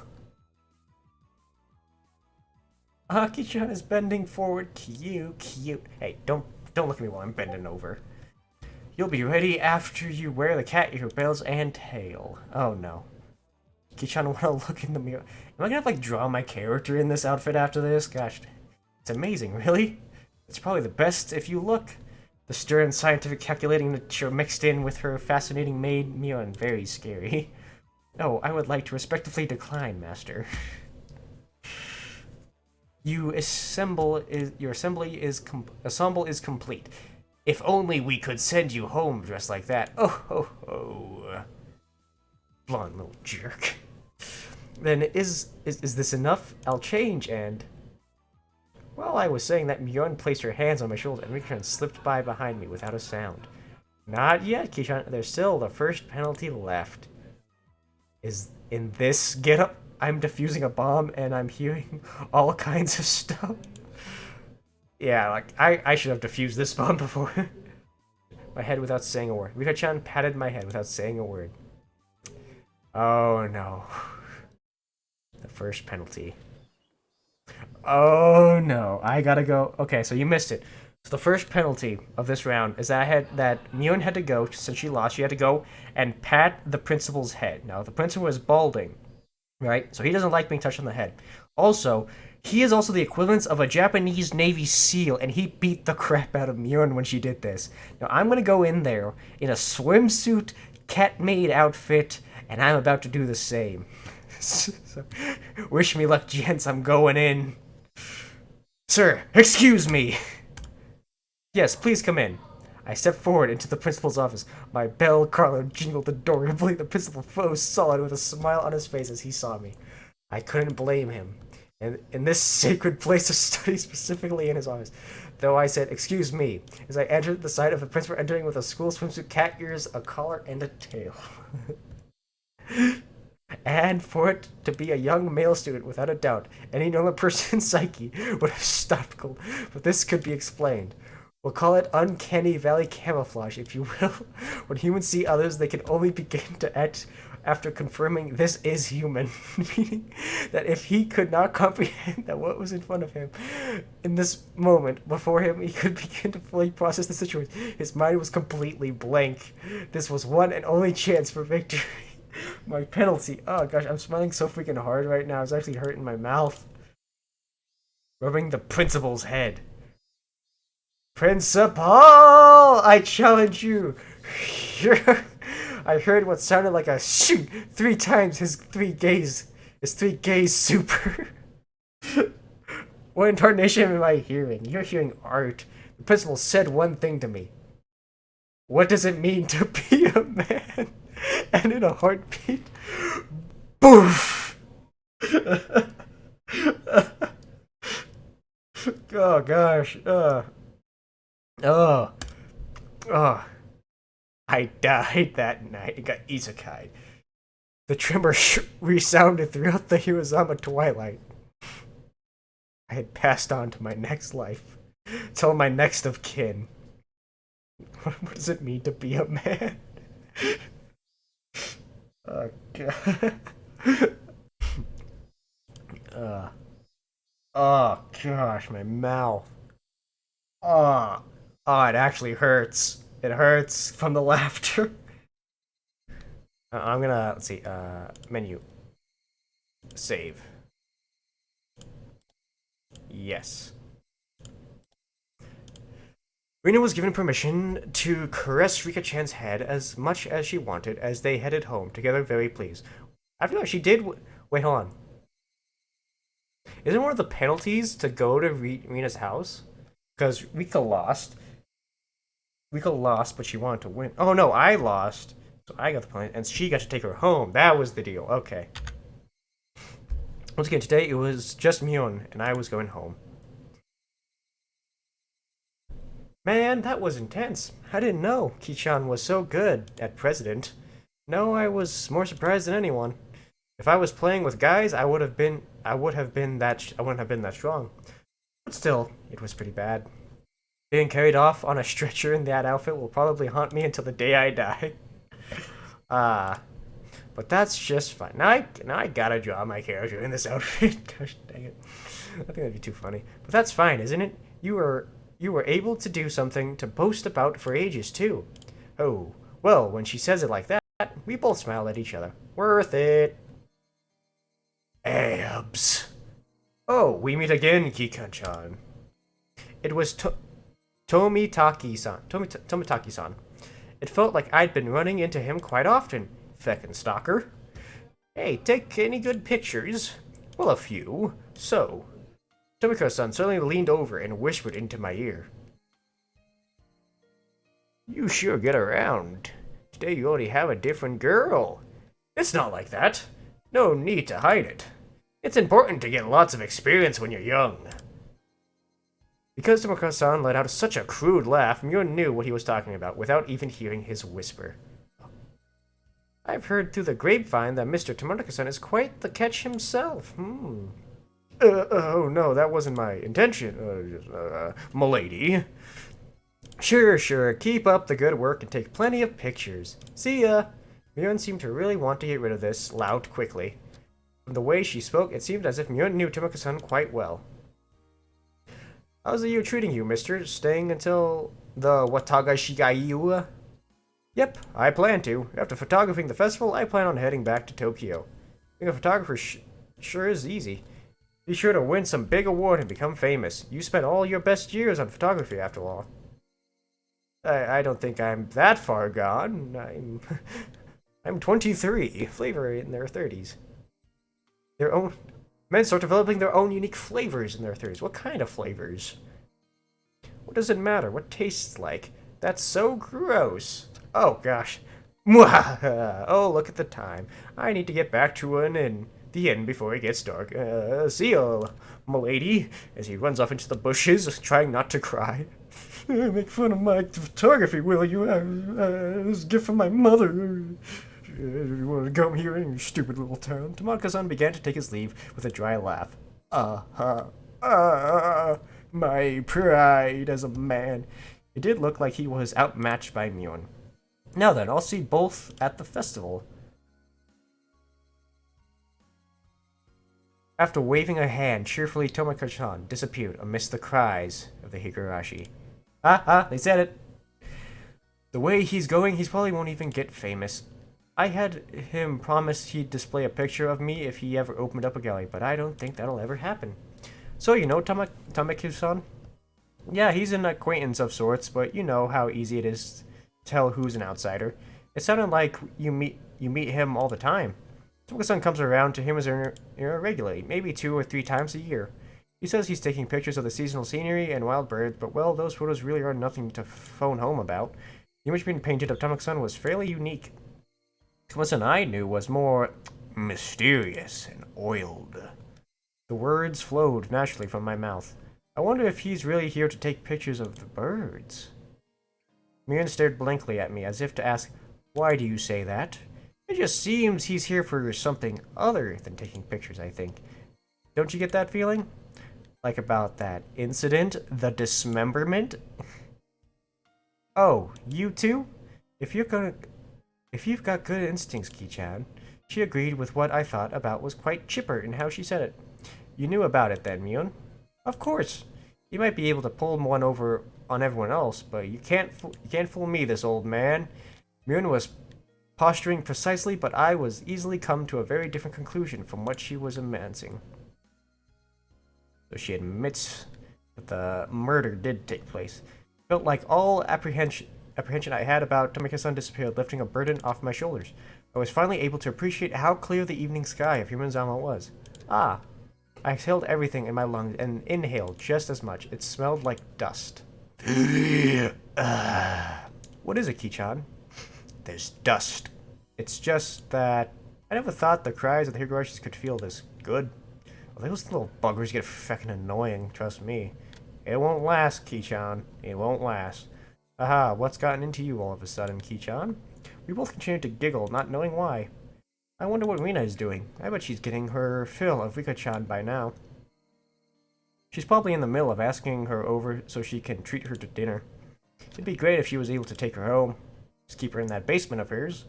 Aki-chan is bending forward. Cute. Hey, don't look at me while I'm bending over. You'll be ready after you wear the cat ear bells and tail. Oh no. Aki-chan wanna look in the mirror. Am I gonna like draw my character in this outfit after this? Gosh, it's amazing, really. It's probably the best if you look. The stern scientific calculating nature mixed in with her fascinating maid Mion. Very scary. Oh, I would like to respectfully decline, master. Your ensemble is complete. If only we could send you home dressed like that. Oh, ho, ho. Blonde little jerk. Then is this enough? I'll change and... While I was saying that, Myeon placed her hands on my shoulders and Rika-chan slipped by behind me without a sound. Not yet, Ki-chan. There's still the first penalty left. Is in this get-up, I'm defusing a bomb and I'm hearing all kinds of stuff. Yeah, like, I should have defused this bomb before. My head without saying a word. Rika-chan patted my head without saying a word. Oh no. The first penalty. Oh no, I gotta go. Okay, so you missed it. So the first penalty of this round is that Myeon had to go, since she lost, she had to go and pat the principal's head. Now, the principal is balding, right? So he doesn't like being touched on the head. Also, he is also the equivalent of a Japanese Navy SEAL, and he beat the crap out of Myeon when she did this. Now, I'm gonna go in there in a swimsuit, cat-made outfit, and I'm about to do the same. So, wish me luck, gents, I'm going in. Sir, excuse me! Yes, please come in. I stepped forward into the principal's office. My bell collar jingled adorably. The principal froze solid with a smile on his face as he saw me. I couldn't blame him. And in this sacred place of study, specifically in his office, though I said, excuse me, as I entered the sight of the principal entering with a school swimsuit, cat ears, a collar, and a tail. And for it to be a young male student, without a doubt, any normal person's psyche would have stopped cold. But this could be explained. We'll call it uncanny valley camouflage, if you will. When humans see others, they can only begin to act after confirming this is human. Meaning that if he could not comprehend that what was in front of him in this moment before him, he could begin to fully process the situation. His mind was completely blank. This was one and only chance for victory. My penalty. Oh gosh, I'm smiling so freaking hard right now. It's actually hurting my mouth. Rubbing the principal's head. Principal! I challenge you! I heard what sounded like a shoot 3 times his 3 gaze super. What intonation am I hearing? You're hearing art. The principal said one thing to me. What does it mean to be a man? And in a heartbeat, boof! Oh gosh, I died that night. It got isekai. The tremor resounded throughout the Hirazama twilight. I had passed on to my next life. Tell my next of kin. What does it mean to be a man? Oh god. Oh gosh, my mouth. Oh, it actually hurts. It hurts from the laughter. I'm gonna, let's see, menu. Save. Yes. Rina was given permission to caress Rika-chan's head as much as she wanted as they headed home, together very pleased. I feel like she did... Wait, hold on. Isn't one of the penalties to go to Rina's house? Because Rika lost. Rika lost, but she wanted to win. Oh no, I lost. So I got the point, and she got to take her home. That was the deal. Okay. Once again, today it was just Myeon, and I was going home. Man, that was intense. I didn't know Ki-chan was so good at President. No, I was more surprised than anyone. If I was playing with guys, I wouldn't have been that strong. But still, it was pretty bad. Being carried off on a stretcher in that outfit will probably haunt me until the day I die. But that's just fine. Now I gotta draw my character in this outfit. Gosh dang it. I think that'd be too funny. But that's fine, isn't it? You were able to do something to boast about for ages, too. Oh, well, when she says it like that, we both smile at each other. Worth it. Abs. Oh, we meet again, Kikan-chan. It was Tomitaki-san. It felt like I'd been running into him quite often. Feckin' stalker. Hey, take any good pictures? Well, a few. So, Tomiko-san suddenly leaned over and whispered into my ear. You sure get around. Today you already have a different girl. It's not like that. No need to hide it. It's important to get lots of experience when you're young. Because Tomiko-san let out such a crude laugh, Mune knew what he was talking about without even hearing his whisper. I've heard through the grapevine that Mr. Tomiko-san is quite the catch himself. Oh no, that wasn't my intention, m'lady. Sure, keep up the good work and take plenty of pictures. See ya! Mune seemed to really want to get rid of this loud quickly. From the way she spoke, it seemed as if Mune knew Tomiko-san quite well. How's the year treating you, mister? Staying until the Wataga Shigaiu? Yep, I plan to. After photographing the festival, I plan on heading back to Tokyo. Being a photographer sure is easy. Be sure to win some big award and become famous. You spent all your best years on photography, after all. I don't think I'm that far gone. I'm 23. Flavor in their 30s. Men start developing their own unique flavors in their 30s. What kind of flavors? What does it matter? What tastes like? That's so gross. Oh gosh. Oh, look at the time. I need to get back to the inn before it gets dark. See you, m'lady, as he runs off into the bushes, trying not to cry. Make fun of my photography, will you? This is a gift from my mother. You want to come here in your stupid little town? Tomiko-san began to take his leave with a dry laugh. My pride as a man. It did look like he was outmatched by Mune. Now then, I'll see both at the festival. After waving a hand, cheerfully Tomiko-san disappeared amidst the cries of the Higurashi. They said it. The way he's going, he probably won't even get famous. I had him promise he'd display a picture of me if he ever opened up a gallery, but I don't think that'll ever happen. So, you know Tomiko-san? Yeah, he's an acquaintance of sorts, but you know how easy it is to tell who's an outsider. It sounded like you meet him all the time. Tomiko-san comes around to him as regularly, maybe 2 or 3 times a year. He says he's taking pictures of the seasonal scenery and wild birds, but well, those photos really are nothing to phone home about. The image being painted of Tomiko-san was fairly unique. Tomiko-san I knew was more mysterious and oiled. The words flowed naturally from my mouth. I wonder if he's really here to take pictures of the birds. Mune stared blankly at me as if to ask, why do you say that? It just seems he's here for something other than taking pictures, I think. Don't you get that feeling? Like about that incident, the dismemberment? Oh, you too? If you've got good instincts, Ki-chan. She agreed with what I thought about was quite chipper in how she said it. You knew about it then, Mune? Of course. You might be able to pull one over on everyone else, but you can't fool me, this old man. Mune was posturing precisely, but I was easily come to a very different conclusion from what she was announcing. So she admits that the murder did take place. Felt like all apprehension I had about Tomiko-san disappeared, lifting a burden off my shoulders. I was finally able to appreciate how clear the evening sky of Himenizama was. I exhaled everything in my lungs and inhaled just as much. It smelled like dust. What is it, Ki-chan? There's dust. It's just that I never thought the cries of the Higurashis could feel this good. Well, those little buggers get fucking annoying, trust me. It won't last, Ki-chan. It won't last. Aha, what's gotten into you all of a sudden, Ki-chan? We both continued to giggle, not knowing why. I wonder what Rina is doing. I bet she's getting her fill of Rika-chan by now. She's probably in the middle of asking her over so she can treat her to dinner. It'd be great if she was able to take her home. Just keep her in that basement of hers.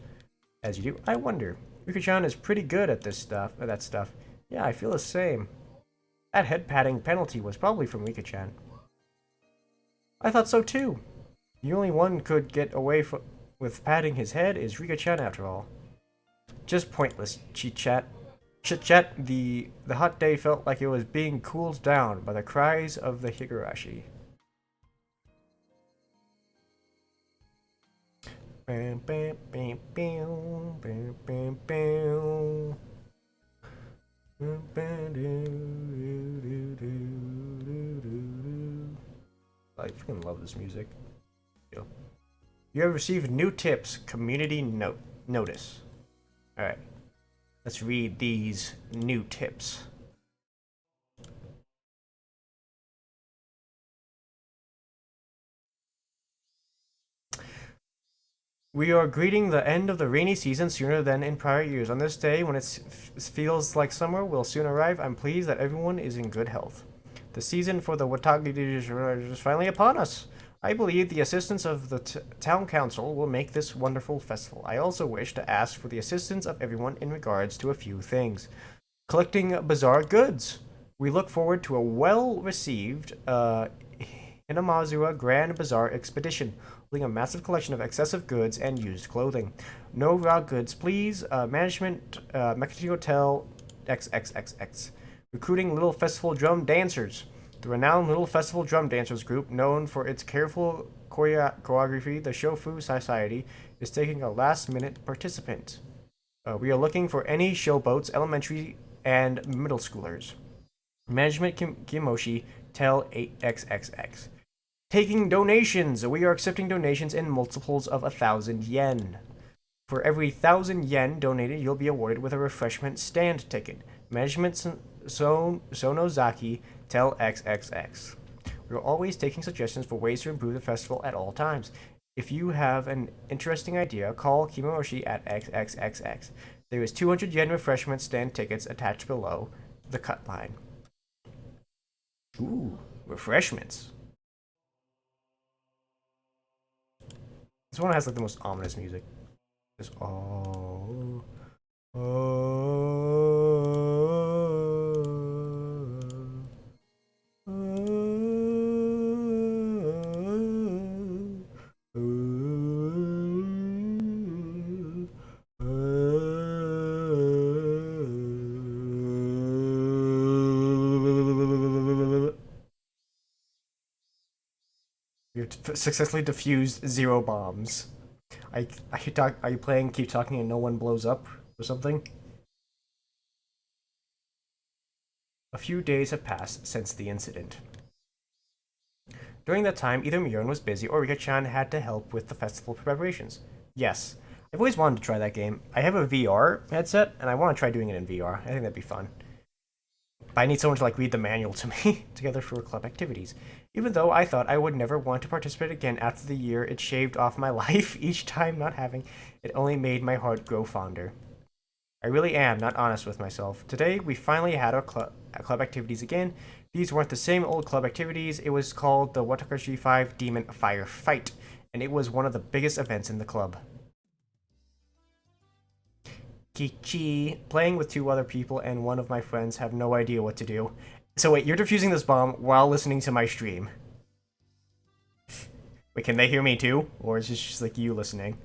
As you do, I wonder. Rika-chan is pretty good at that stuff. Yeah, I feel the same. That head patting penalty was probably from Rika-chan. I thought so too. The only one could get away with patting his head is Rika-chan after all. Just pointless chit-chat. The hot day felt like it was being cooled down by the cries of the Higurashi. Bam, bam, bam, bam, bam, bam, bam. I freaking love this music. You have received new tips. Community notice. All right, let's read these new tips. We are greeting the end of the rainy season sooner than in prior years. On this day, when it feels like summer will soon arrive, I'm pleased that everyone is in good health. The season for the Watagi is finally upon us. I believe the assistance of the town council will make this wonderful festival. I also wish to ask for the assistance of everyone in regards to a few things. Collecting bizarre goods. We look forward to a well-received Hinamazuwa Grand Bazaar expedition, holding a massive collection of excessive goods and used clothing. No raw goods, please. Management, Mekati Hotel, XXXX. Recruiting Little Festival Drum Dancers. The renowned Little Festival Drum Dancers group, known for its careful choreography, the Shofu Society, is taking a last-minute participant. We are looking for any showboats, elementary and middle schoolers. Management Kimoshi, Tel 8XXX. Taking donations. We are accepting donations in multiples of 1,000 yen. For every 1,000 yen donated, you'll be awarded with a refreshment stand ticket. Management Sonozaki, Tel XXX. We're always taking suggestions for ways to improve the festival at all times. If you have an interesting idea, call Kimoshi at XXXX. There is 200 yen refreshment stand tickets attached below the cut line. Ooh, refreshments. This one has like the most ominous music. Just oh. You've successfully defused 0 bombs. Are you playing Keep Talking and no one blows up or something? A few days have passed since the incident. During that time, either Miron was busy or Rika-chan had to help with the festival preparations. Yes, I've always wanted to try that game. I have a VR headset, and I want to try doing it in VR. I think that'd be fun. But I need someone to like read the manual to me together for club activities. Even though I thought I would never want to participate again after the year it shaved off my life each time not having, it only made my heart grow fonder. I really am not honest with myself. Today, we finally had our club activities again. These weren't the same old club activities. It was called the Watakashi 5 Demon Fire Fight, and it was one of the biggest events in the club. Kichi, playing with 2 other people and one of my friends, have no idea what to do. So wait, you're defusing this bomb while listening to my stream. Wait, can they hear me too? Or is this just like you listening?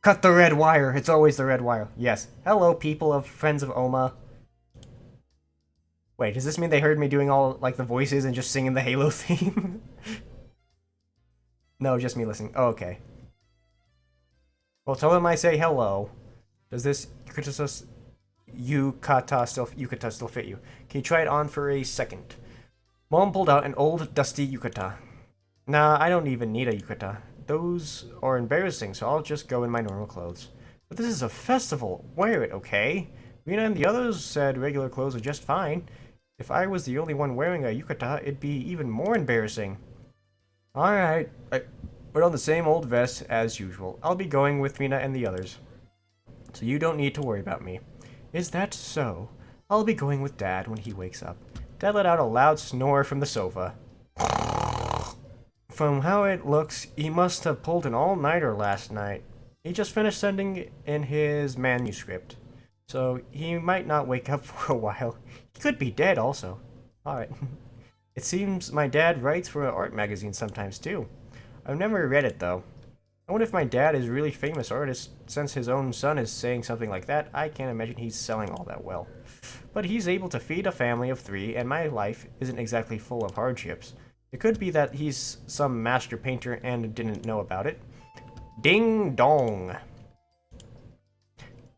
Cut the red wire. It's always the red wire. Yes. Hello, people of Friends of Oma. Wait, does this mean they heard me doing all, like, the voices and just singing the Halo theme? No, just me listening. Oh, okay. Well, tell them I say hello. Does this yukata still fit you? Can you try it on for a second? Mom pulled out an old, dusty yukata. Nah, I don't even need a yukata. Those are embarrassing, so I'll just go in my normal clothes. But this is a festival. Wear it, okay? Rina and the others said regular clothes are just fine. If I was the only one wearing a yukata, it'd be even more embarrassing. Alright, I put on the same old vest as usual. I'll be going with Rina and the others. So you don't need to worry about me. Is that so? I'll be going with Dad when he wakes up. Dad let out a loud snore from the sofa. From how it looks, he must have pulled an all-nighter last night. He just finished sending in his manuscript, so he might not wake up for a while. He could be dead also. Alright. It seems my dad writes for an art magazine sometimes too. I've never read it though. I wonder if my dad is a really famous artist. Since his own son is saying something like that, I can't imagine he's selling all that well. But he's able to feed a family of 3, and my life isn't exactly full of hardships. It could be that he's some master painter and didn't know about it. Ding dong.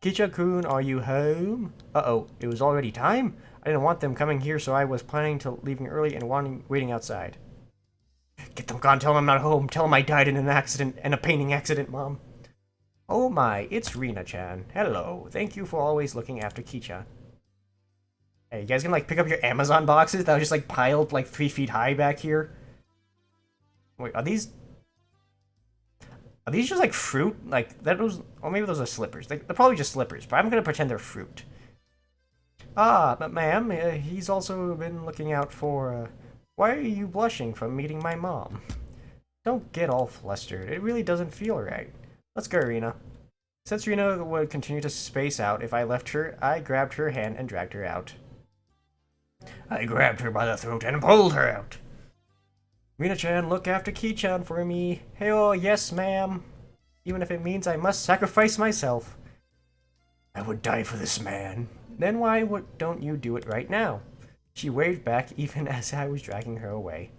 Kicha-kun, are you home? Uh-oh, it was already time? I didn't want them coming here, so I was planning to leaving early and waiting outside. Get them gone, tell them I'm not home, tell them I died in an accident, and a painting accident, Mom. Oh my, it's Rina-chan. Hello, thank you for always looking after Kicha. Hey, you guys gonna like pick up your Amazon boxes that are just like piled like 3 feet high back here? Wait, are these just like fruit? Like that was, or maybe those are slippers. They're probably just slippers, but I'm gonna pretend they're fruit. Ah, but ma'am, he's also been looking out for. Why are you blushing from meeting my mom? Don't get all flustered. It really doesn't feel right. Let's go, Rina. Since Rina would continue to space out if I left her, I grabbed her hand and dragged her out. I grabbed her by the throat and pulled her out. Rina-chan, look after Ki-chan for me. Hey, oh, yes, ma'am. Even if it means I must sacrifice myself. I would die for this man. Then why don't you do it right now? She waved back even as I was dragging her away.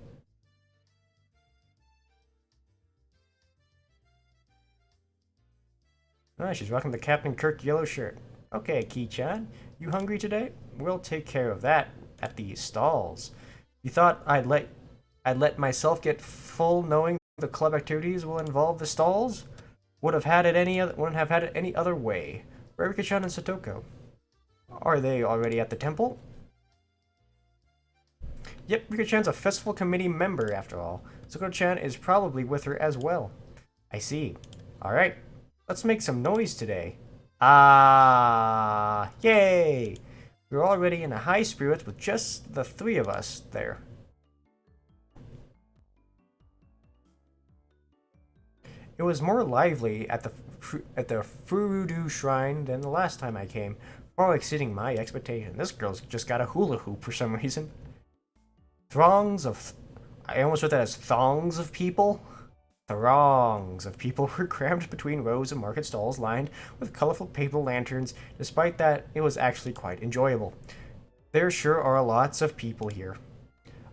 Ah, she's rocking the Captain Kirk yellow shirt. Okay, Ki-chan, you hungry today? We'll take care of that at the stalls. You thought I'd let myself get full knowing the club activities will involve the stalls? Wouldn't have had it any other way. Where are Rika-chan and Satiko? Are they already at the temple? Yep, Rika-chan's a festival committee member after all. Satiko-chan is probably with her as well. I see. Alright, let's make some noise today. Ah, yay! We're already in a high spirits with just the 3 of us there. It was more lively at the Furudu Shrine than the last time I came, far exceeding my expectation. This girl's just got a hula hoop for some reason. I almost read that as throngs of people. Throngs of people were crammed between rows of market stalls lined with colorful paper lanterns. Despite that, it was actually quite enjoyable. There sure are lots of people here.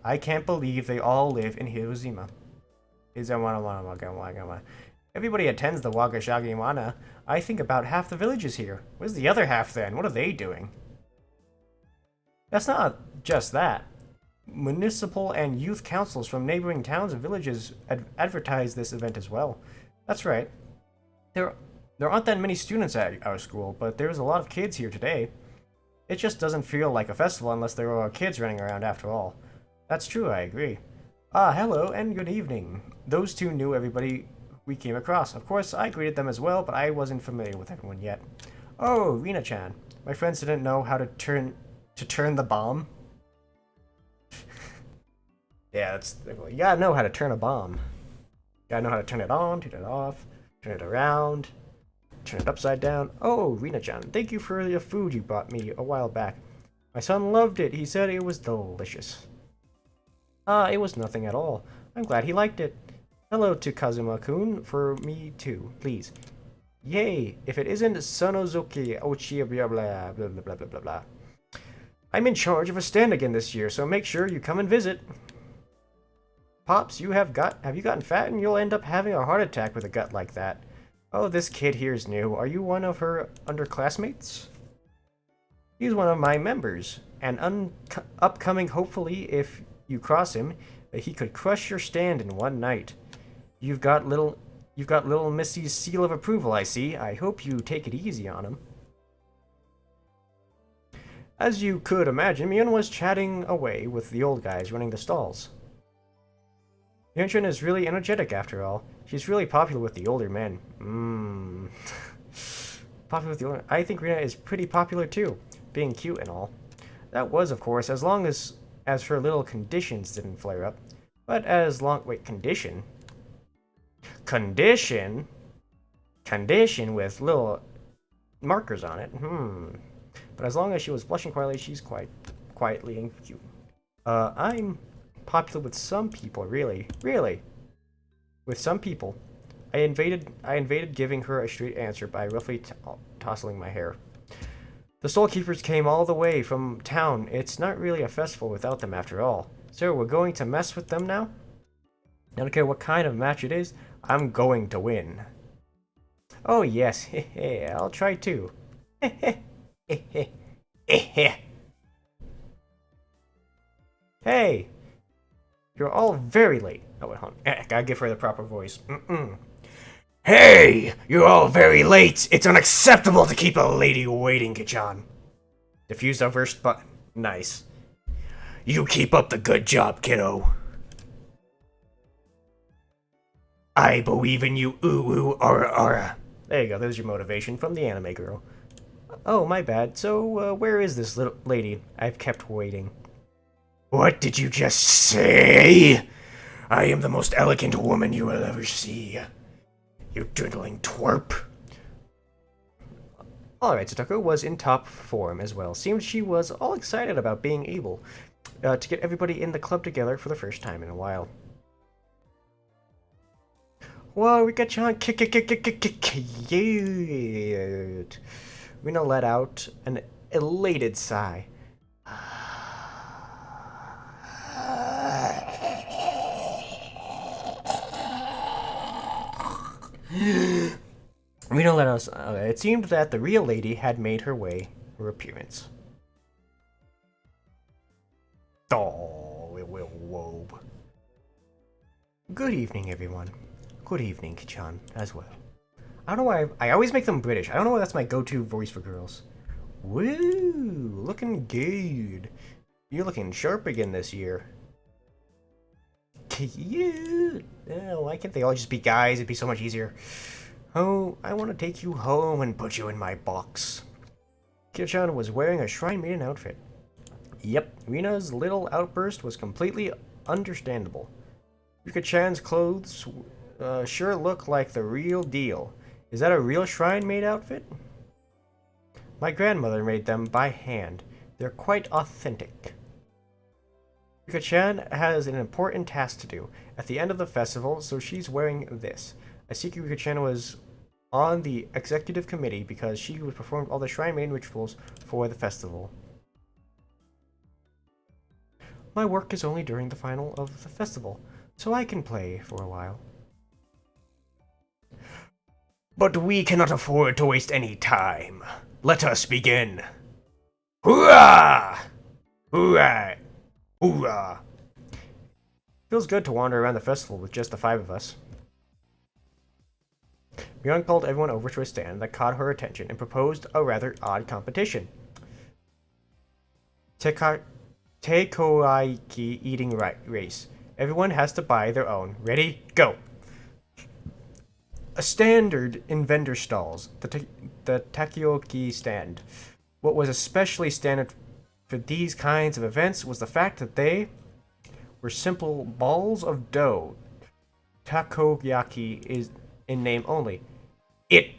I can't believe they all live in Hiroshima. Everybody attends the Wagashagiwana. I think about half the village is here. Where's the other half then? What are they doing? That's not just that. Municipal and youth councils from neighboring towns and villages advertise this event as well. That's right. There aren't that many students at our school, but there's a lot of kids here today. It just doesn't feel like a festival unless there are kids running around after all. That's true, I agree. Ah, hello and good evening. Those two knew everybody we came across. Of course, I greeted them as well, but I wasn't familiar with everyone yet. Oh, Rina-chan. My friends didn't know how to turn the bomb. Yeah, you gotta know how to turn a bomb. You gotta know how to turn it on, turn it off, turn it around, turn it upside down. Oh, Rina-chan, thank you for the food you brought me a while back. My son loved it. He said it was delicious. Ah, it was nothing at all. I'm glad he liked it. Hello to Kazuma-kun for me too, please. Yay! If it isn't Sonozuki Ochi blah blah blah blah blah blah blah. I'm in charge of a stand again this year, so make sure you come and visit. Pops, have you gotten fat and you'll end up having a heart attack with a gut like that? Oh, this kid here is new. Are you one of her underclassmates? He's one of my members, and upcoming hopefully if you cross him, that he could crush your stand in one night. You've got little Missy's seal of approval, I see. I hope you take it easy on him. As you could imagine, Mion was chatting away with the old guys running the stalls. Yunchun is really energetic after all. She's really popular with the older men. Popular with the older... I think Rina is pretty popular too, being cute and all. That was, of course, as long as her little conditions didn't flare up. But as long... Wait, condition? Condition? Condition with little markers on it. But as long as she was blushing quietly, she's quite quietly and cute. I'm popular with some people, really. With some people. I invaded giving her a straight answer by roughly tousling my hair. The stall keepers came all the way from town. It's not really a festival without them after all. So we're going to mess with them now? I don't care what kind of match it is, I'm going to win. Oh, yes. I'll try too. Hey! You're all very late. Oh, wait, hold on. Gotta give her the proper voice. Hey! You're all very late! It's unacceptable to keep a lady waiting, Kichan. Diffuse our first button. Nice. You keep up the good job, kiddo. I believe in you, ooh, aura, aura. There you go, there's your motivation from the anime girl. Oh, my bad. So, where is this little lady? I've kept waiting. What did you just say? I am the most elegant woman you will ever see. You dwindling twerp. Alright, Satiko was in top form as well. Seemed she was all excited about being able to get everybody in the club together for the first time in a while. Whoa, we got John cute. Rena let out an elated sigh. Rena let us. It seemed that the real lady had made her appearance. Oh, it will wobe. Good evening, everyone. Good evening, Kichan, as well. I don't know why I always make them British. I don't know why that's my go-to voice for girls. Woo! Looking good. You're looking sharp again this year. Cute! Oh, why can't they all just be guys? It'd be so much easier. Oh, I want to take you home and put you in my box. Kichan was wearing a Shrine Maiden outfit. Yep, Rena's little outburst was completely understandable. Yuka-chan's clothes sure look like the real deal. Is that a real Shrine Maid outfit? My grandmother made them by hand. They're quite authentic. Yuka-chan has an important task to do at the end of the festival, so she's wearing this. Asiki Yuka-chan was on the executive committee because she performed all the Shrine Maiden rituals for the festival. My work is only during the final of the festival, so I can play for a while. But we cannot afford to waste any time. Let us begin. Hoorah! Hoorah! Hoorah! Feels good to wander around the festival with just the 5 of us. Myung called everyone over to a stand that caught her attention and proposed a rather odd competition. Tekoaiki eating race. Everyone has to buy their own. Ready? Go! A standard in vendor stalls, the takoyaki stand. What was especially standard for these kinds of events was the fact that they were simple balls of dough. Takoyaki is in name only. It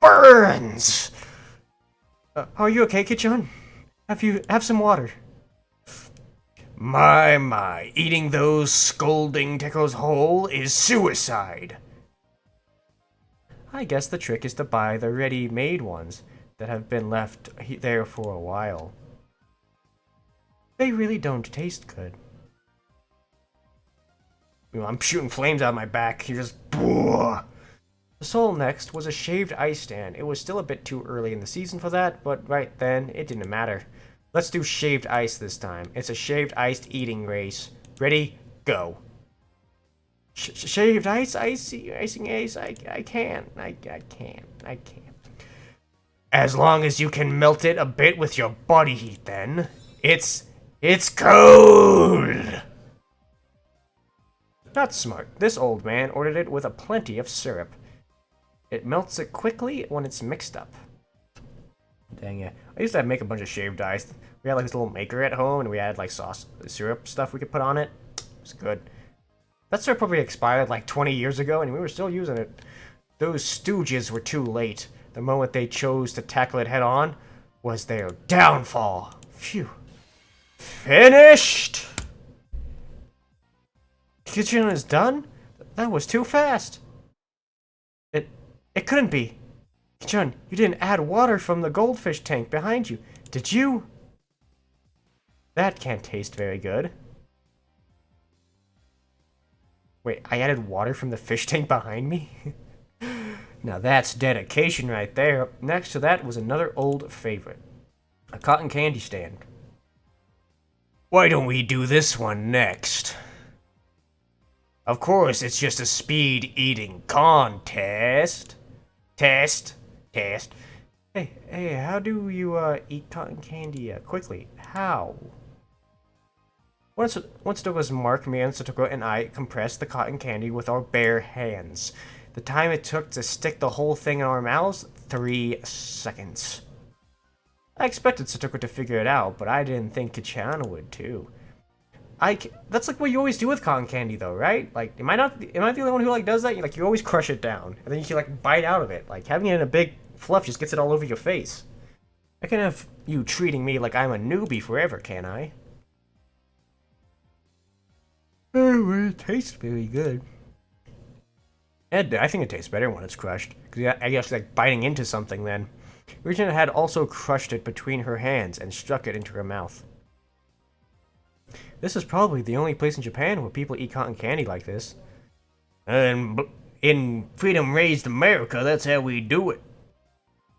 burns! Are you okay, Kichan? Have some water. My, eating those scolding tekos whole is suicide. I guess the trick is to buy the ready-made ones that have been left there for a while. They really don't taste good. You know, I'm shooting flames out of my back. You're just... The soul next was a shaved ice stand. It was still a bit too early in the season for that, but right then, it didn't matter. Let's do shaved ice this time. It's a shaved iced eating race. Ready? Go. Shaved ice? Icing ice? I can't. I can't. As long as you can melt it a bit with your body heat, then. It's cold! Not smart. This old man ordered it with a plenty of syrup. It melts it quickly when it's mixed up. Dang it. I used to make a bunch of shaved ice. We had like this little maker at home, and we had like sauce, syrup stuff we could put on it. It was good. That syrup probably expired like 20 years ago, and we were still using it. Those stooges were too late. The moment they chose to tackle it head on was their downfall. Phew. Finished! Kitchen is done? That was too fast. It couldn't be. Chun, you didn't add water from the goldfish tank behind you, did you? That can't taste very good. Wait, I added water from the fish tank behind me? Now that's dedication right there. Next to that was another old favorite. A cotton candy stand. Why don't we do this one next? Of course, it's just a speed eating contest. Test. Hey, how do you eat cotton candy quickly? How? Once it was Mark, me, and Satiko and I compressed the cotton candy with our bare hands. The time it took to stick the whole thing in our mouths, 3 seconds. I expected Satiko to figure it out, but I didn't think Kachana would too. That's like what you always do with cotton candy, though, right? Like, am I the only one who like does that? You always crush it down, and then you can like bite out of it. Like having it in a big fluff just gets it all over your face. I can have you treating me like I'm a newbie forever, can I? Oh, it tastes very good. And I think it tastes better when it's crushed, because I guess like biting into something then. Regina had also crushed it between her hands and struck it into her mouth. This is probably the only place in Japan where people eat cotton candy like this. And in freedom-raised America, that's how we do it.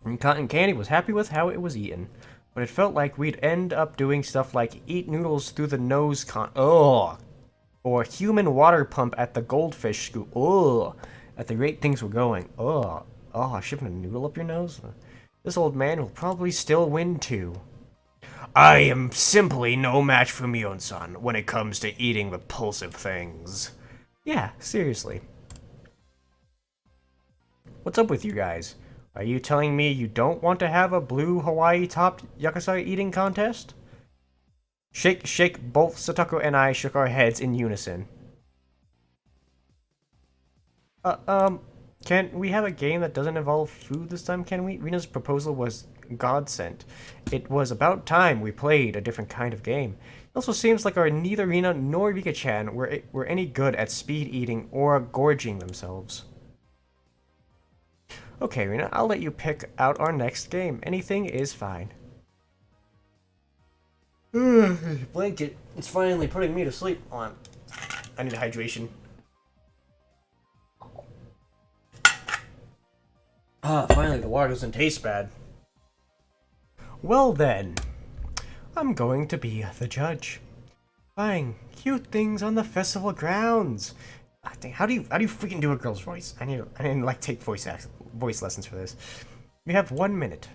And cotton candy was happy with how it was eaten, but it felt like we'd end up doing stuff like eat noodles through the nose or human water pump at the goldfish school. At the rate things were going. Shoving a noodle up your nose? This old man will probably still win too. I am simply no match for Mion-san when it comes to eating repulsive things. Yeah, seriously. What's up with you guys? Are you telling me you don't want to have a blue Hawaii-topped yakuza eating contest? Shake, both Satiko and I shook our heads in unison. Can we have a game that doesn't involve food this time, can we? Rina's proposal was godsend. It was about time we played a different kind of game. It also seems like neither Rina nor Rika-chan were any good at speed eating or gorging themselves. Okay, Rina, I'll let you pick out our next game. Anything is fine. Blanket. It's finally putting me to sleep. Hold on. I need hydration. Finally the water doesn't taste bad. Well then, I'm going to be the judge. Buying cute things on the festival grounds. How do you freaking do a girl's voice? I didn't like take voice lessons for this. We have 1 minute.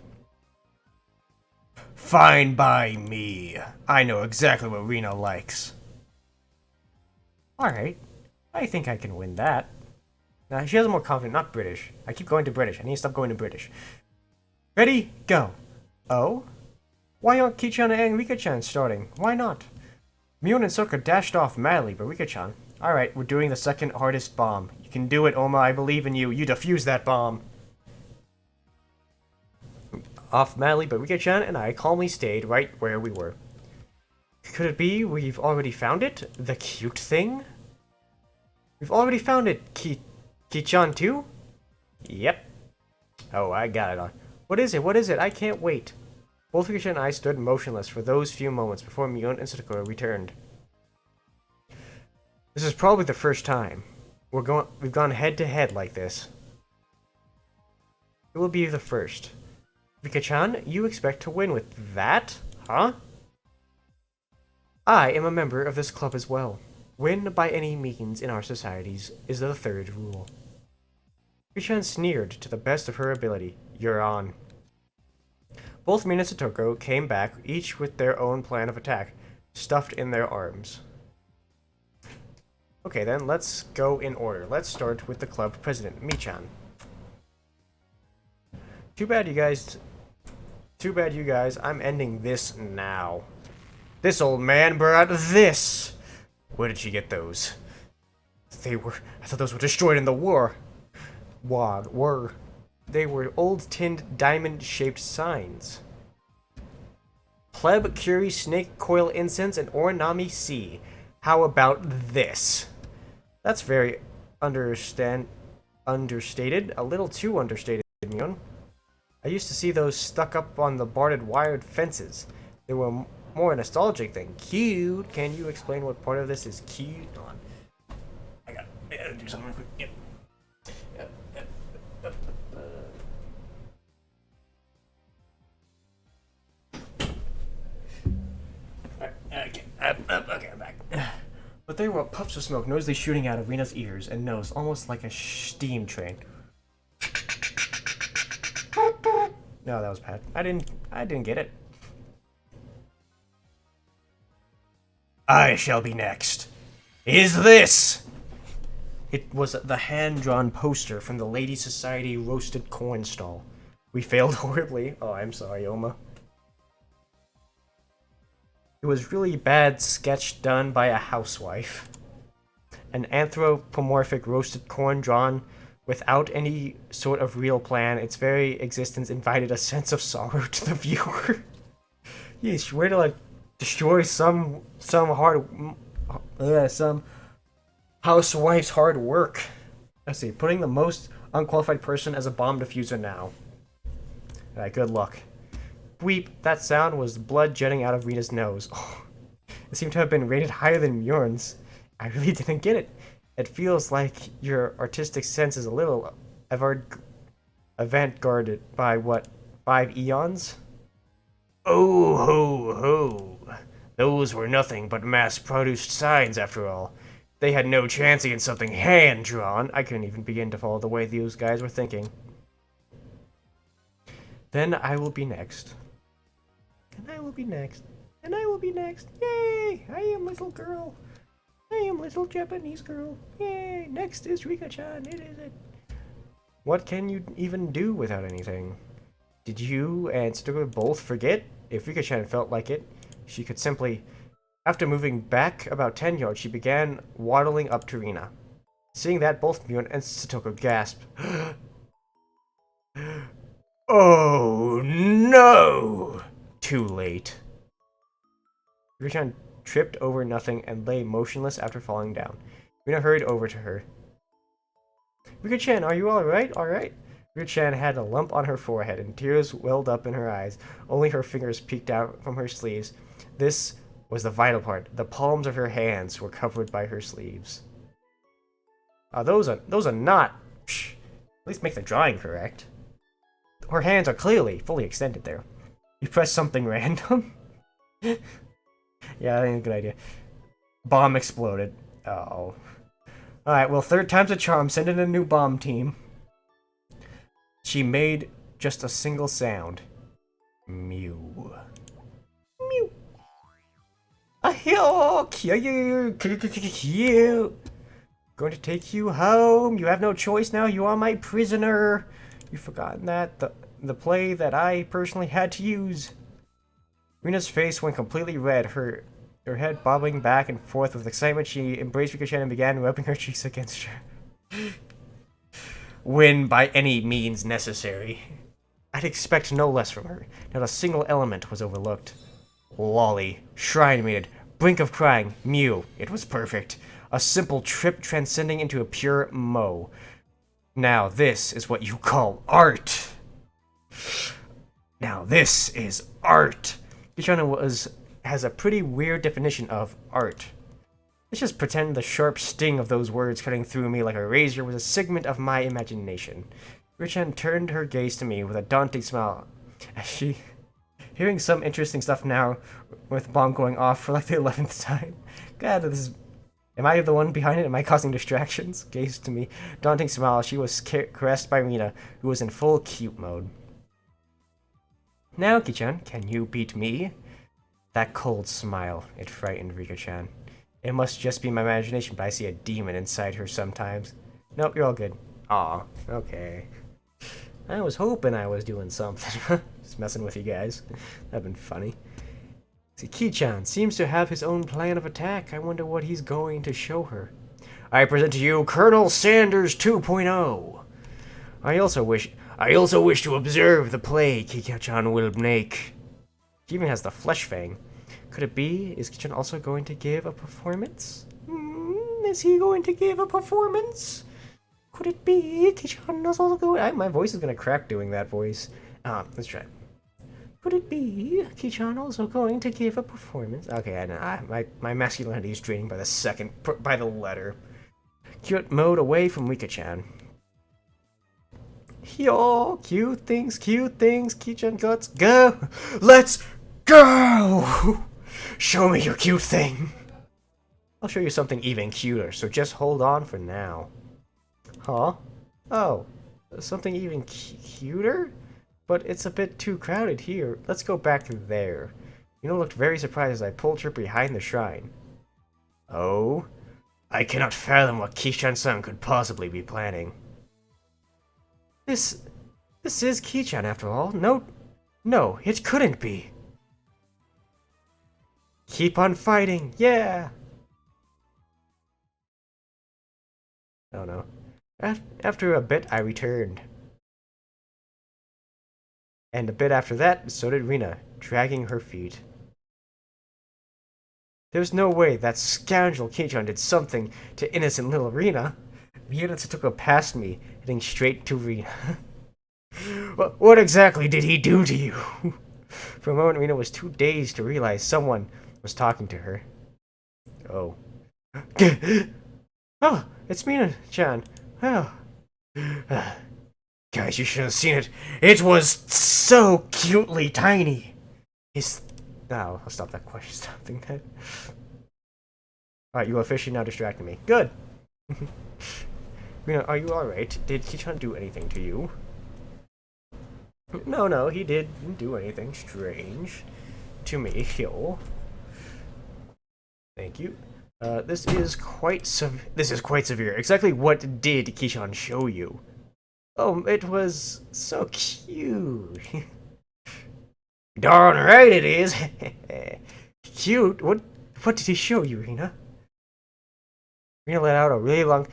Fine by me. I know exactly what Rina likes. Alright. I think I can win that. Now, she has a more confident, not British. I keep going to British. I need to stop going to British. Ready? Go. Oh? Why aren't Kichana and Rika-chan starting? Why not? Mion and Soka dashed off madly, but Rika-chan... Alright, we're doing the second hardest bomb. You can do it, Oma. I believe in you. You defuse that bomb. Off madly, but Rika-chan and I calmly stayed right where we were. Could it be we've already found it? The cute thing? We've already found it, Ki-chan too? Yep. Oh, I got it on. What is it? What is it? I can't wait. Both Rika-chan and I stood motionless for those few moments before Mion and Satiko returned. This is probably the first time we've gone head to head like this. It will be the first. Rika-chan, you expect to win with that? Huh? I am a member of this club as well. Win by any means in our societies is the third rule. Rika-chan sneered to the best of her ability. You're on. Both Min and Satiko came back, each with their own plan of attack, stuffed in their arms. Okay then, let's go in order. Let's start with the club president, Mi-chan. Too bad you guys, I'm ending this now. This old man brought this! Where did she get those? I thought those were destroyed in the war. They were old tinned diamond-shaped signs. Pleb, Curie, Snake, Coil, Incense, and Orinami C. How about this? That's very understated. A little too understated, Mion. I used to see those stuck up on the barbed wired fences. They were more a nostalgic thing. Cute. Can you explain what part of this is cute? Hold on. I gotta do something real quick. Yep. there were puffs of smoke noisily shooting out of Rina's ears and nose, almost like a steam train. No, that was bad. I didn't get it. I shall be next. Is this? It was the hand-drawn poster from the Ladies' Society roasted corn stall. We failed horribly. Oh, I'm sorry, Oma. It was really bad sketch done by a housewife. An anthropomorphic roasted corn drawn without any sort of real plan. Its very existence invited a sense of sorrow to the viewer. Yeesh, way to like destroy some housewife's hard work. Let's see, putting the most unqualified person as a bomb diffuser now. Alright, good luck. Weep, that sound was blood jetting out of Rita's nose. Oh, it seemed to have been rated higher than Mjorn's. I really didn't get it. It feels like your artistic sense is a little avant-garde by, what, 5 eons? Oh ho ho. Those were nothing but mass-produced signs after all. They had no chance against something hand-drawn. I couldn't even begin to follow the way those guys were thinking. Then I will be next. And I will be next. And I will be next. Yay! I am little girl. I am little Japanese girl. Yay! Next is Rika-chan. It is it. What can you even do without anything? Did you and Satiko both forget? If Rika-chan felt like it, she could simply... After moving back about 10 yards, she began waddling up to Rina. Seeing that, both Mjorn and Satiko gasped. Oh no! Too late. Rika-chan tripped over nothing and lay motionless after falling down. Rina hurried over to her. Rika-chan, are you alright? Alright? Rika-chan had a lump on her forehead and tears welled up in her eyes. Only her fingers peeked out from her sleeves. This was the vital part. The palms of her hands were covered by her sleeves. Those are not... Psh, at least make the drawing correct. Her hands are clearly fully extended there. You press something random? Yeah, I think it's a good idea. Bomb exploded. Uh-oh. Alright, well, third time's a charm. Send in a new bomb team. She made just a single sound. Mew. Mew. Going to take you home. You have no choice now. You are my prisoner. You've forgotten that. The play that I personally had to use. Rina's face went completely red, her head bobbing back and forth with excitement. She embraced Rika-chan and began rubbing her cheeks against her. Win by any means necessary. I'd expect no less from her. Not a single element was overlooked. Lolly, shrine mated, brink of crying, Mew. It was perfect. A simple trip transcending into a pure mo. Now this is what you call art. Now this is art. Kichana has a pretty weird definition of art. Let's just pretend the sharp sting of those words cutting through me like a razor was a segment of my imagination. Richan turned her gaze to me with a daunting smile as she... Hearing some interesting stuff now, with bomb going off for like the 11th time. God, this is... Am I the one behind it? Am I causing distractions? Gazed to me. Daunting smile, she was caressed by Rina, who was in full cute mode. Now, Ki-chan, can you beat me? That cold smile, it frightened Rika-chan. It must just be my imagination, but I see a demon inside her sometimes. Nope, you're all good. Aw, okay. I was hoping I was doing something. Just messing with you guys. That'd been funny. See, Ki-chan seems to have his own plan of attack. I wonder what he's going to show her. I present to you Colonel Sanders 2.0. I also wish to observe the play Ki-chan will make. He even has the flesh fang. Could it be? Is Ki-chan also going to give a performance? Is he going to give a performance? Could it be Ki-chan is also going... My voice is going to crack doing that voice. Let's try. Could it be Ki-chan also going to give a performance? Okay, I know. My masculinity is draining by the letter. Cute mode away from Rika-chan. Yo, cute things, Ki-chan guts, go! Let's go! Show me your cute thing! I'll show you something even cuter, so just hold on for now. Huh? Oh, something even cuter? But it's a bit too crowded here. Let's go back there. You looked very surprised as I pulled her behind the shrine. Oh? I cannot fathom what Kishan-san could possibly be planning. This is Kichan after all. No, it couldn't be. Keep on fighting, yeah! Oh no. After a bit, I returned. And a bit after that, so did Rina, dragging her feet. There's no way that scoundrel Kichan did something to innocent little Rina. Rina took her past me, heading straight to Rina. What exactly did he do to you? For a moment, Rina was too dazed to realize someone was talking to her. Oh. Oh, it's Mina-chan. Oh. Guys, you should have seen it. It was so cutely tiny. No, I'll stop that question. Stopping that. Alright, you officially now distracting me. Good. Rina, are you alright? Did Kichan do anything to you? No, he didn't do anything strange to me. Yo. Thank you. This is quite severe. Exactly what did Kishan show you? Oh, it was so cute. Darn right it is. Cute? What did he show you, Rina? Rina let out a really long...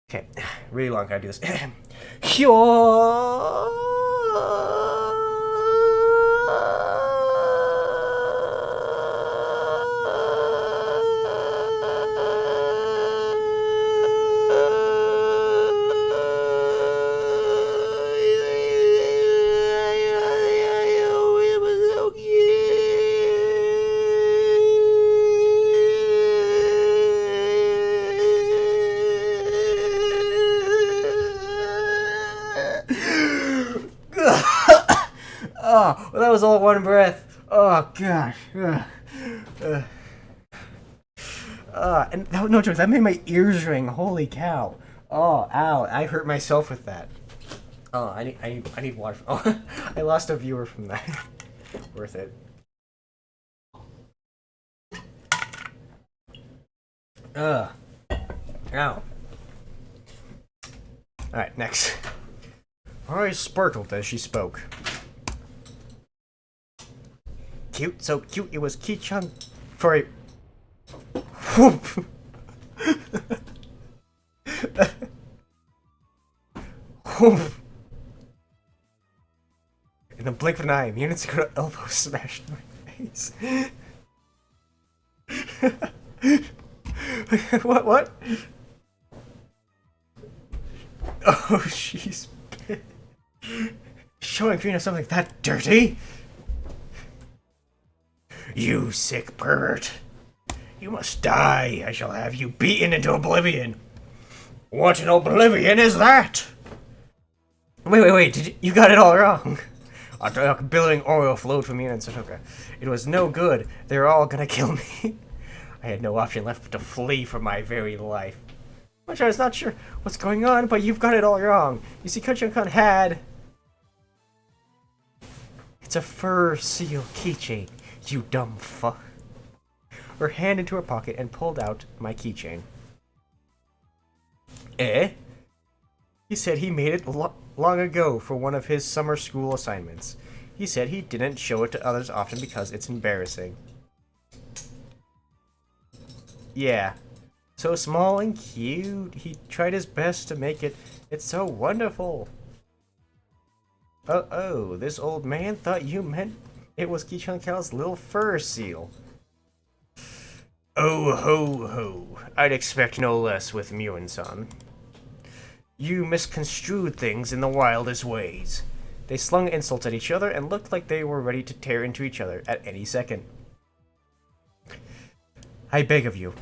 Okay, really long, can I do this? Oh, well, that was all one breath. Oh, gosh. And no joke, that made my ears ring. Holy cow. Oh, ow. I hurt myself with that. Oh, I need water. Oh, I lost a viewer from that. Worth it. Ow. Alright, next. Her eyes sparkled as she spoke. Cute, so cute it was Kichan for a... Whoop! Whoop! In the blink of an eye, Munit's got an elbow smashed in my face. What? Oh, she's... showing Rina something that dirty? You sick pervert. You must die. I shall have you beaten into oblivion. What in oblivion is that? Wait, you got it all wrong. A dark billowing oil flowed from Mina and Satiko. It was no good. They were all gonna kill me. I had no option left but to flee for my very life. I was not sure what's going on, but you've got it all wrong. You see, Kichan had... It's a fur seal keychain. You dumb fuck. Her hand into her pocket and pulled out my keychain. Eh? He said he made it long ago for one of his summer school assignments. He said he didn't show it to others often because it's embarrassing. Yeah. So small and cute. He tried his best to make it. It's so wonderful. Oh, this old man thought you meant it was Kichan-Cal's little fur seal. Oh ho ho. I'd expect no less with Muin-san. You misconstrued things in the wildest ways. They slung insults at each other and looked like they were ready to tear into each other at any second. I beg of you,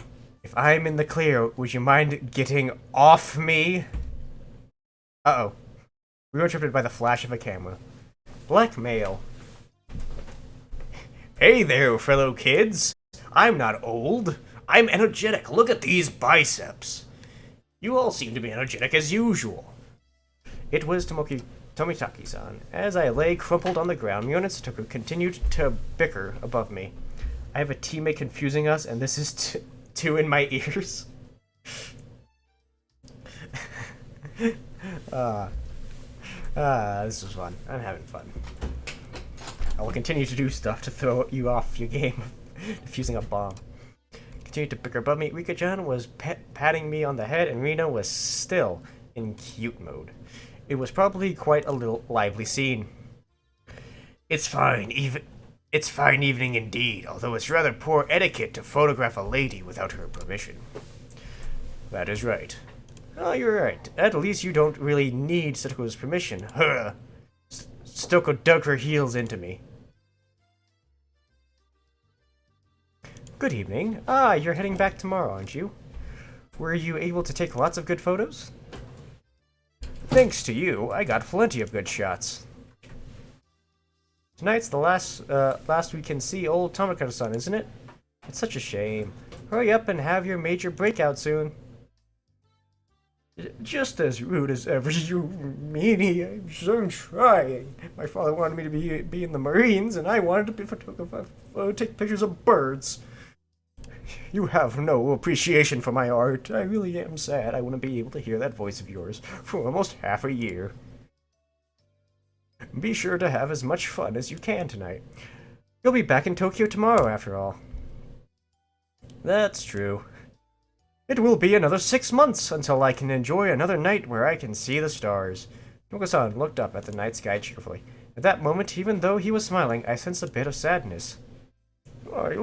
if I'm in the clear, would you mind getting off me? Uh-oh. We were interrupted by the flash of a camera. Blackmail. Hey there, fellow kids. I'm not old. I'm energetic. Look at these biceps. You all seem to be energetic as usual. It was Tomitaki-san. As I lay crumpled on the ground, Mion and Satiko continued to bicker above me. I have a teammate confusing us, and this is two in my ears. This is fun. I'm having fun. I will continue to do stuff to throw you off your game of defusing a bomb. Continued to bicker above me. Rika-chan was patting me on the head, and Rina was still in cute mode. It was probably quite a little lively scene. It's fine evening indeed, although it's rather poor etiquette to photograph a lady without her permission. That is right. Oh, you're right. At least you don't really need Satiko's permission. Satiko dug her heels into me. Good evening. You're heading back tomorrow, aren't you? Were you able to take lots of good photos? Thanks to you, I got plenty of good shots. Tonight's the last we can see old Tomoko-san, isn't it? It's such a shame. Hurry up and have your major breakout soon. Just as rude as ever, you meanie. I'm trying. My father wanted me to be in the Marines, and I wanted to be a photographer, take pictures of birds. You have no appreciation for my art. I really am sad I wouldn't be able to hear that voice of yours for almost half a year. Be sure to have as much fun as you can tonight. You'll be back in Tokyo tomorrow, after all. That's true. It will be another 6 months until I can enjoy another night where I can see the stars. Tomoko-san looked up at the night sky cheerfully. At that moment, even though he was smiling, I sensed a bit of sadness. I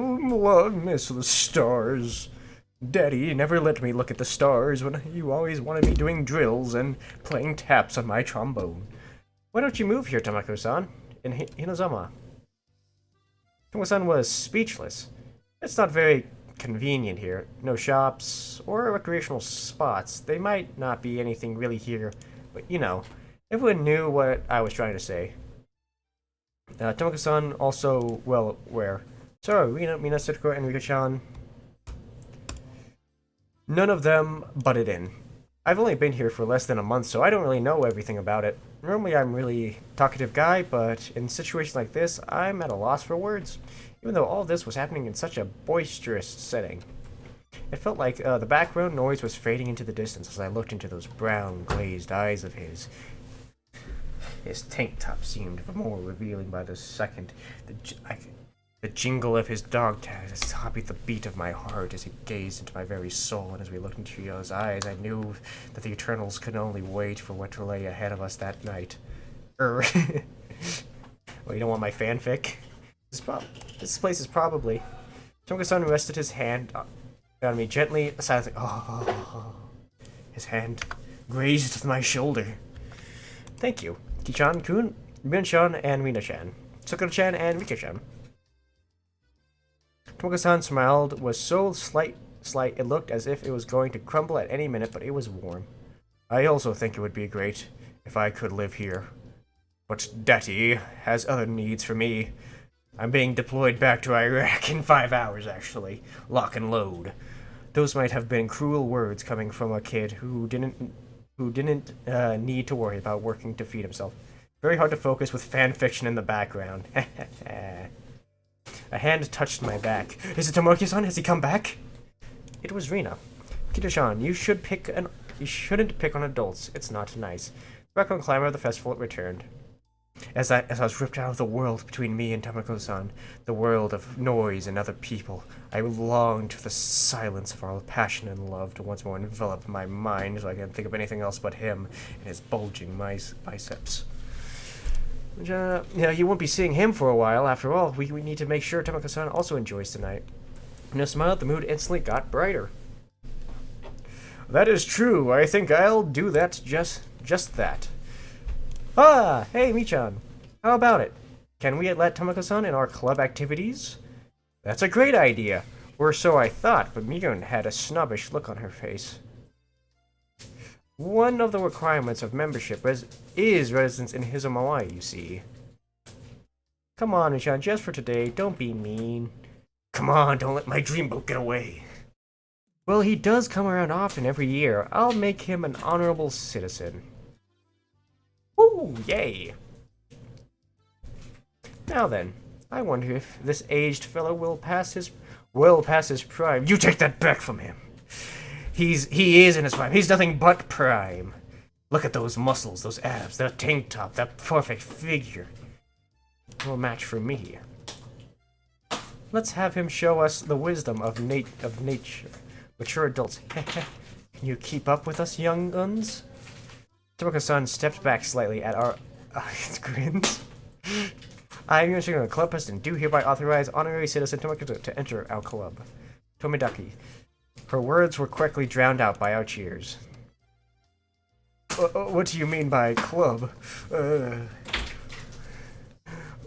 miss the stars. Daddy never let me look at the stars when you always wanted me doing drills and playing taps on my trombone. Why don't you move here, Tomoko-san? In Hinozama. Tomoko-san was speechless. It's not very convenient here. No shops or recreational spots. They might not be anything really here, but you know, everyone knew what I was trying to say. Tomoko-san also well aware. Sorry, Rina, Satiko, and Rika-chan. None of them butted in. I've only been here for less than a month, so I don't really know everything about it. Normally I'm a really talkative guy, but in situations like this, I'm at a loss for words. Even though all this was happening in such a boisterous setting. It felt like the background noise was fading into the distance as I looked into those brown, glazed eyes of his. His tank top seemed more revealing by the second. The jingle of his dog tags copied the beat of my heart as he gazed into my very soul, and as we looked into those eyes, I knew that the Eternals could only wait for what to lay ahead of us that night. Well, you don't want my fanfic? This place is probably... Tomoko-san rested his hand on me gently, silently. His hand grazed my shoulder. Thank you. Ki-chan-kun, Min-chan, and Rina-chan. Sakura-chan and Rika-chan. Tomoko-san smiled was so slight it looked as if it was going to crumble at any minute, but it was warm. I also think it would be great if I could live here. But Daddy has other needs for me. I'm being deployed back to Iraq in 5 hours, actually. Lock and load. Those might have been cruel words coming from a kid who didn't need to worry about working to feed himself. Very hard to focus with fan fiction in the background. A hand touched my back. Is it Tomoki-san? Has he come back? It was Rina. Kita-chan, you shouldn't pick on adults. It's not nice. The background clamor of the festival returned. As I was ripped out of the world between me and Tomoko-san, the world of noise and other people, I longed for the silence of our passion and love to once more envelop my mind so I couldn't think of anything else but him and his bulging biceps. You won't be seeing him for a while. After all, we need to make sure Tomoko-san also enjoys tonight. In a smile, the mood instantly got brighter. That is true. I think I'll do that just that. Hey, Michan. How about it? Can we let Tomoko-san in our club activities? That's a great idea. Or so I thought, but Mikan had a snobbish look on her face. One of the requirements of membership is residence in Hizumawai, you see. Come on, Michan, just for today, don't be mean. Come on, don't let my dreamboat get away. Well, he does come around often every year. I'll make him an honorable citizen. Woo! Yay! Now then, I wonder if this aged fellow will pass his prime. You take that back from him. He is in his prime. He's nothing but prime. Look at those muscles, those abs, that tank top, that perfect figure. No match for me. Let's have him show us the wisdom of nature. Mature adults. Can you keep up with us, young guns? Tomoko-san steps back slightly at our grins. I am the club president. Do hereby authorize honorary citizen Tomoko to enter our club. Tomidaki. Her words were quickly drowned out by our cheers. What do you mean by club?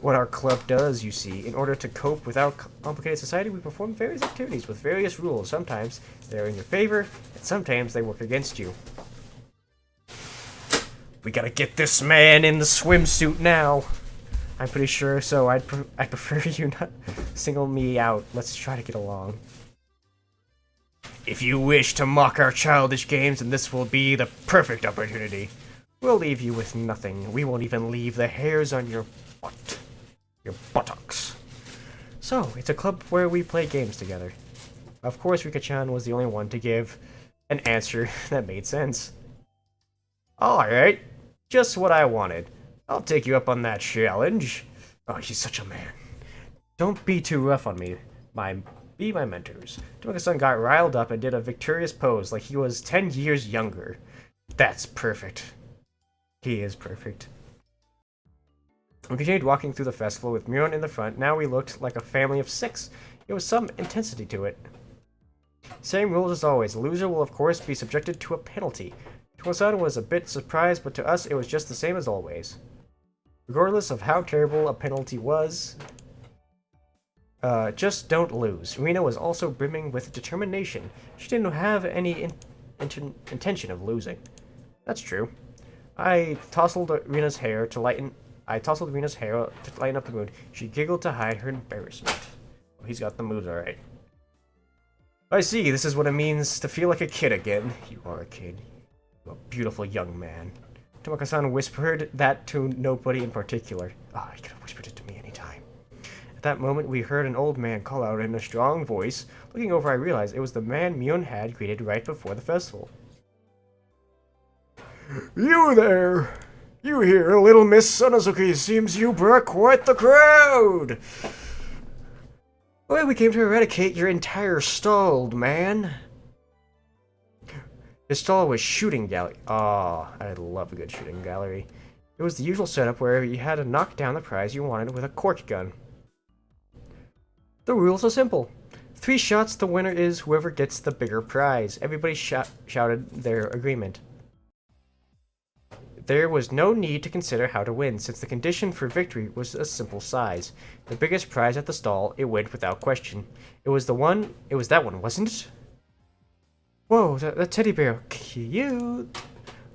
What our club does, you see, in order to cope with our complicated society, we perform various activities with various rules. Sometimes they're in your favor, and sometimes they work against you. We gotta get this man in the swimsuit now. I'm pretty sure, so I'd prefer you not single me out. Let's try to get along. If you wish to mock our childish games, then this will be the perfect opportunity. We'll leave you with nothing. We won't even leave the hairs on your butt. Your buttocks. So, it's a club where we play games together. Of course, Rika-chan was the only one to give an answer that made sense. Alright, just what I wanted. I'll take you up on that challenge. Oh, she's such a man. Don't be too rough on me. Be my mentors. Tomoko-san got riled up and did a victorious pose like he was 10 years younger. That's perfect. He is perfect. We continued walking through the festival with Miron in the front. Now we looked like a family of 6. There was some intensity to it. Same rules as always. The loser will of course be subjected to a penalty. Tomoko-san was a bit surprised, but to us it was just the same as always. Regardless of how terrible a penalty was, just don't lose. Rina was also brimming with determination. She didn't have any intention of losing. That's true. I tousled Rina's hair to lighten up the mood. She giggled to hide her embarrassment. Oh, he's got the mood alright. I see, this is what it means to feel like a kid again. You are a kid. You're a beautiful young man. Tomoko-san whispered that to nobody in particular. Ah, he could have whispered it to me anytime. At that moment, we heard an old man call out in a strong voice. Looking over, I realized it was the man Mion had greeted right before the festival. You there! You here, little Miss Sonosuke. Seems you brought quite the crowd! Well, we came to eradicate your entire stall, old man. His stall was shooting gallery. Ah, I love a good shooting gallery. It was the usual setup where you had to knock down the prize you wanted with a cork gun. The rules are simple. 3 shots, the winner is whoever gets the bigger prize. Everybody shouted their agreement. There was no need to consider how to win, since the condition for victory was a simple size. The biggest prize at the stall, it went without question. It was that one, wasn't it? Whoa, that teddy bear, cute!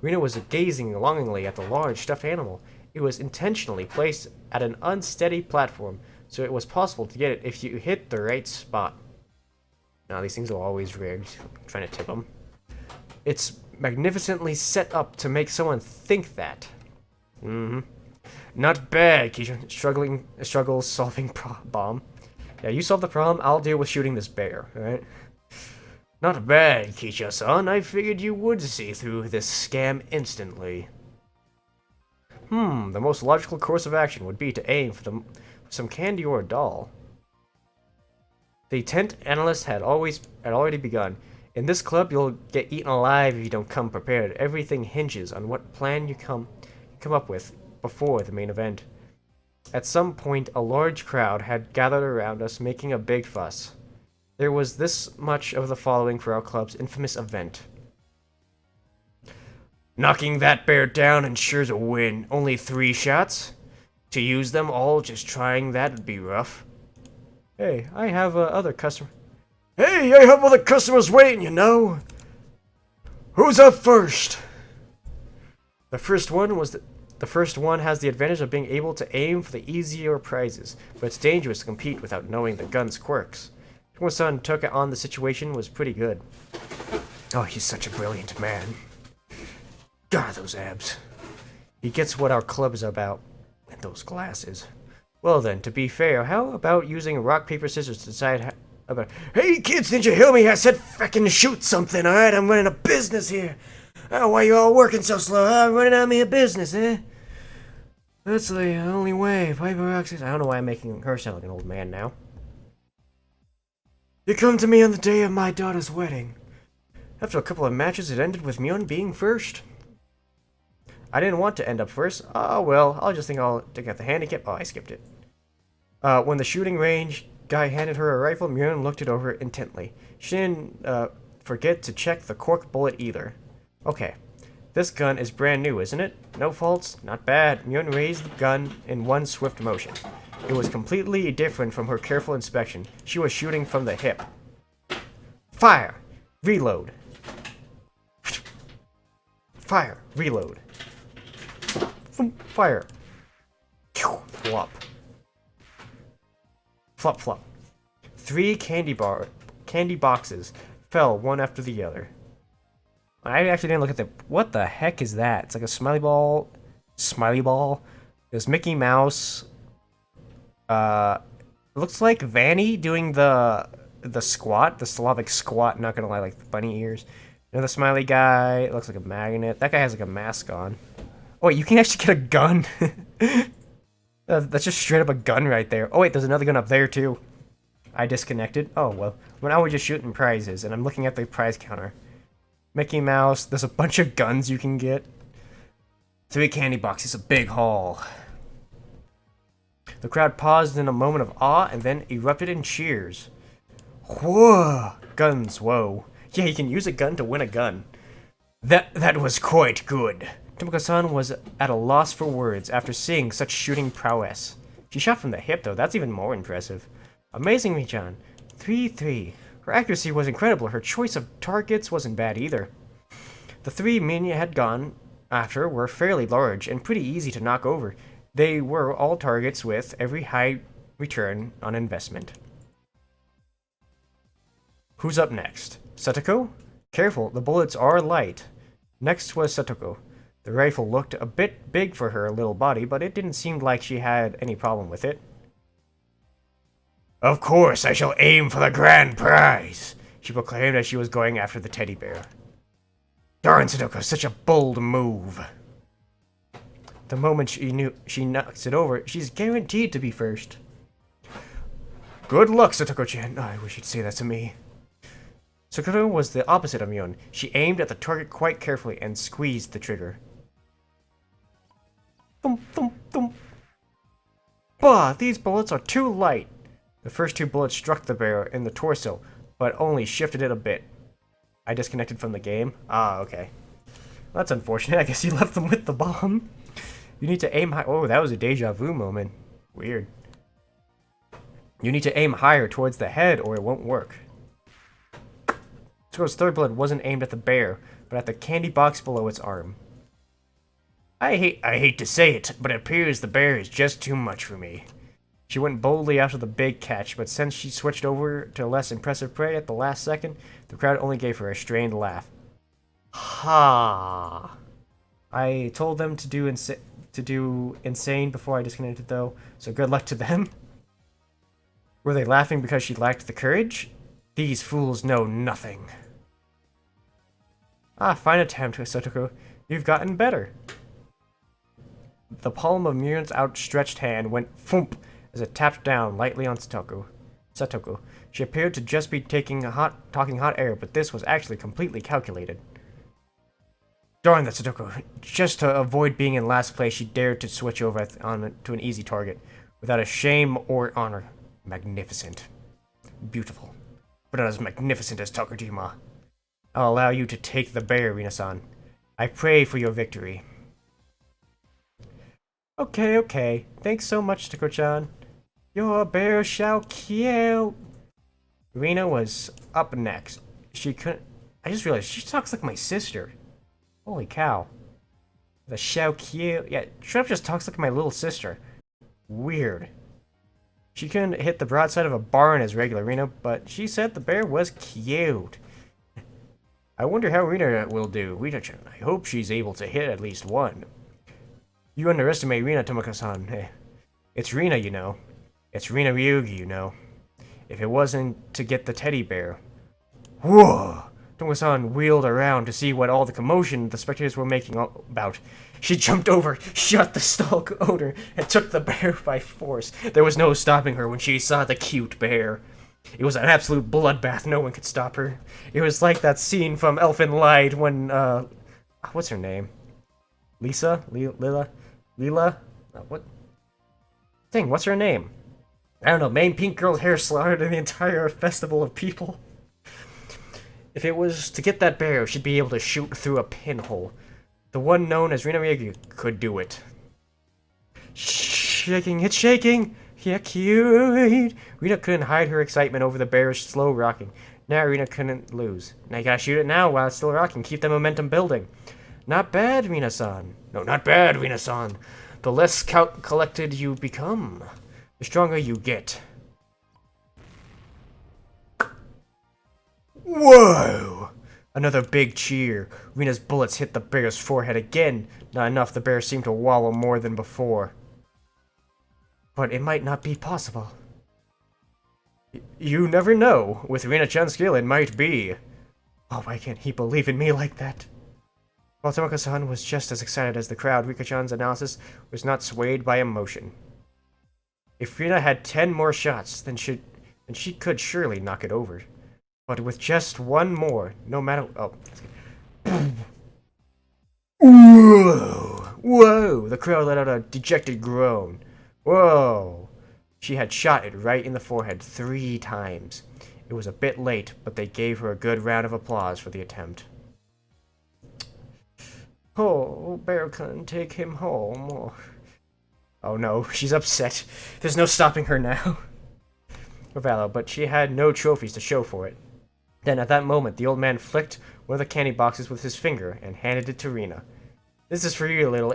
Rina was gazing longingly at the large stuffed animal. It was intentionally placed at an unsteady platform, so it was possible to get it if you hit the right spot. Now, these things are always rigged. I'm trying to tip them. It's magnificently set up to make someone think that. Not bad, Keisha. Struggles solving bomb. Yeah, you solve the problem, I'll deal with shooting this bear, alright? Not bad, Keisha-san. I figured you would see through this scam instantly. The most logical course of action would be to aim for some candy or a doll. The tent analyst had already begun. In this club, you'll get eaten alive if you don't come prepared. Everything hinges on what plan you come up with before the main event. At some point, a large crowd had gathered around us, making a big fuss. There was this much of the following for our club's infamous event. Knocking that bear down ensures a win. Only 3 shots? To use them all, just trying that would be rough. Hey, I have other customer. Hey, I have other customers waiting, you know. Who's up first? The first one has the advantage of being able to aim for the easier prizes, but it's dangerous to compete without knowing the gun's quirks. Takuma-san took on the situation was pretty good. Oh, he's such a brilliant man. God, those abs. He gets what our club is about. And those glasses. Well then, to be fair, how about using rock, paper, scissors to decide about... Hey kids, didn't you hear me? I said frickin' shoot something, alright? I'm running a business here. Oh, why you all working so slow? I'm running out of me a business, eh? That's the only way. Paper, rock, scissors... I don't know why I'm making her sound like an old man now. You come to me on the day of my daughter's wedding. After a couple of matches, it ended with Myun being first. I didn't want to end up first. Oh, well, I'll just think I'll take out the handicap. Oh, I skipped it. When the shooting range guy handed her a rifle, Myun looked it over intently. She didn't forget to check the cork bullet either. Okay, this gun is brand new, isn't it? No faults, not bad. Myun raised the gun in one swift motion. It was completely different from her careful inspection. She was shooting from the hip. Fire! Reload. Fire! Reload. Fire. Flop. Flop, flop. 3 candy boxes fell one after the other. I actually didn't look at the... What the heck is that? It's like a smiley ball. Smiley ball. There's Mickey Mouse. Looks like Vanny doing the squat. The Slavic squat, not gonna lie, like the bunny ears. Another smiley guy. It looks like a magnet. That guy has like a mask on. Oh, wait, you can actually get a gun. That's just straight up a gun right there. Oh, wait, there's another gun up there, too. I disconnected. Oh, well. Now we're just shooting prizes, and I'm looking at the prize counter. Mickey Mouse. There's a bunch of guns you can get. 3 candy boxes, a big haul. The crowd paused in a moment of awe, and then erupted in cheers. Whoa! Guns, whoa. Yeah, you can use a gun to win a gun. That was quite good. Tomoko-san was at a loss for words after seeing such shooting prowess. She shot from the hip, though. That's even more impressive. Amazing, Michan. 3-3. Her accuracy was incredible. Her choice of targets wasn't bad either. The 3 Minya had gone after were fairly large and pretty easy to knock over. They were all targets with every high return on investment. Who's up next? Satiko? Careful, the bullets are light. Next was Satiko. The rifle looked a bit big for her little body, but it didn't seem like she had any problem with it. Of course, I shall aim for the grand prize, she proclaimed as she was going after the teddy bear. Darn, Satiko, such a bold move. The moment she knocks it over, she's guaranteed to be first. Good luck, Satiko-chan. I wish you'd say that to me. Sakura was the opposite of Myun. She aimed at the target quite carefully and squeezed the trigger. Thump, thump, thump. Bah, these bullets are too light. The first 2 bullets struck the bear in the torso, but only shifted it a bit. I disconnected from the game. Ah, okay. That's unfortunate. I guess you left them with the bomb. You need to aim high. Oh, that was a deja vu moment. Weird. You need to aim higher towards the head or it won't work. Satoko's third bullet wasn't aimed at the bear, but at the candy box below its arm. I hate to say it, but it appears the bear is just too much for me. She went boldly after the big catch, but since she switched over to less impressive prey at the last second, the crowd only gave her a strained laugh. Ha! I told them to do insane before I disconnected, though, so good luck to them. Were they laughing because she lacked the courage? These fools know nothing. Ah, fine attempt, Satiko. You've gotten better. The palm of Myun's outstretched hand went thump as it tapped down lightly on Satiko. She appeared to just be talking hot air, but this was actually completely calculated. Darn that, Satiko. Just to avoid being in last place, she dared to switch over to an easy target, without a shame or honor. Magnificent. Beautiful. But not as magnificent as Takujima. I'll allow you to take the bear, Rina-san. I pray for your victory. Okay. Thanks so much, Takko-chan. Your bear shall kill. Rina was up next. She couldn't... I just realized she talks like my sister. Holy cow. The shall kill... Yeah, Shrimp just talks like my little sister. Weird. She couldn't hit the broadside of a barn as regular Rena, but she said the bear was cute. I wonder how Rena will do. Rena-chan, I hope she's able to hit at least one. You underestimate Rena, Tomoko-san. Hey, it's Rena, you know. It's Rena Ryugi, you know. If it wasn't to get the teddy bear. Whoa! Tomoko-san wheeled around to see what all the commotion the spectators were making about. She jumped over, shut the stall owner, and took the bear by force. There was no stopping her when she saw the cute bear. It was an absolute bloodbath. No one could stop her. It was like that scene from Elfin Lied when, what's her name? Lisa? Lila? What? Dang, what's her name? I don't know. Main pink girl's hair slaughtered the entire festival of people. If it was to get that bear, she'd be able to shoot through a pinhole. The one known as Rena Ryugi could do it. Shaking, it's shaking! Yeah, cute! Rena couldn't hide her excitement over the bear's slow rocking. Now Rena couldn't lose. Now you gotta shoot it now while it's still rocking. Keep the momentum building. Not bad, Rena-san. No, not bad, Rena-san. The less collected you become, the stronger you get. Whoa! Another big cheer. Rena's bullets hit the bear's forehead again. Not enough, the bear seemed to wallow more than before. But it might not be possible. You never know. With Rena-chan's skill, it might be. Oh, why can't he believe in me like that? While Tomoko-san was just as excited as the crowd, Rika-chan's analysis was not swayed by emotion. If Rena had 10 more shots, then she could surely knock it over. But with just one more, no matter... Oh. Whoa! Whoa! The crowd let out a dejected groan. Whoa! She had shot it right in the forehead 3 times. It was a bit late, but they gave her a good round of applause for the attempt. Oh, bear couldn't take him home. Oh no, she's upset. There's no stopping her now. Ravello, but she had no trophies to show for it. Then, at that moment, the old man flicked one of the candy boxes with his finger and handed it to Rena. This is for you, little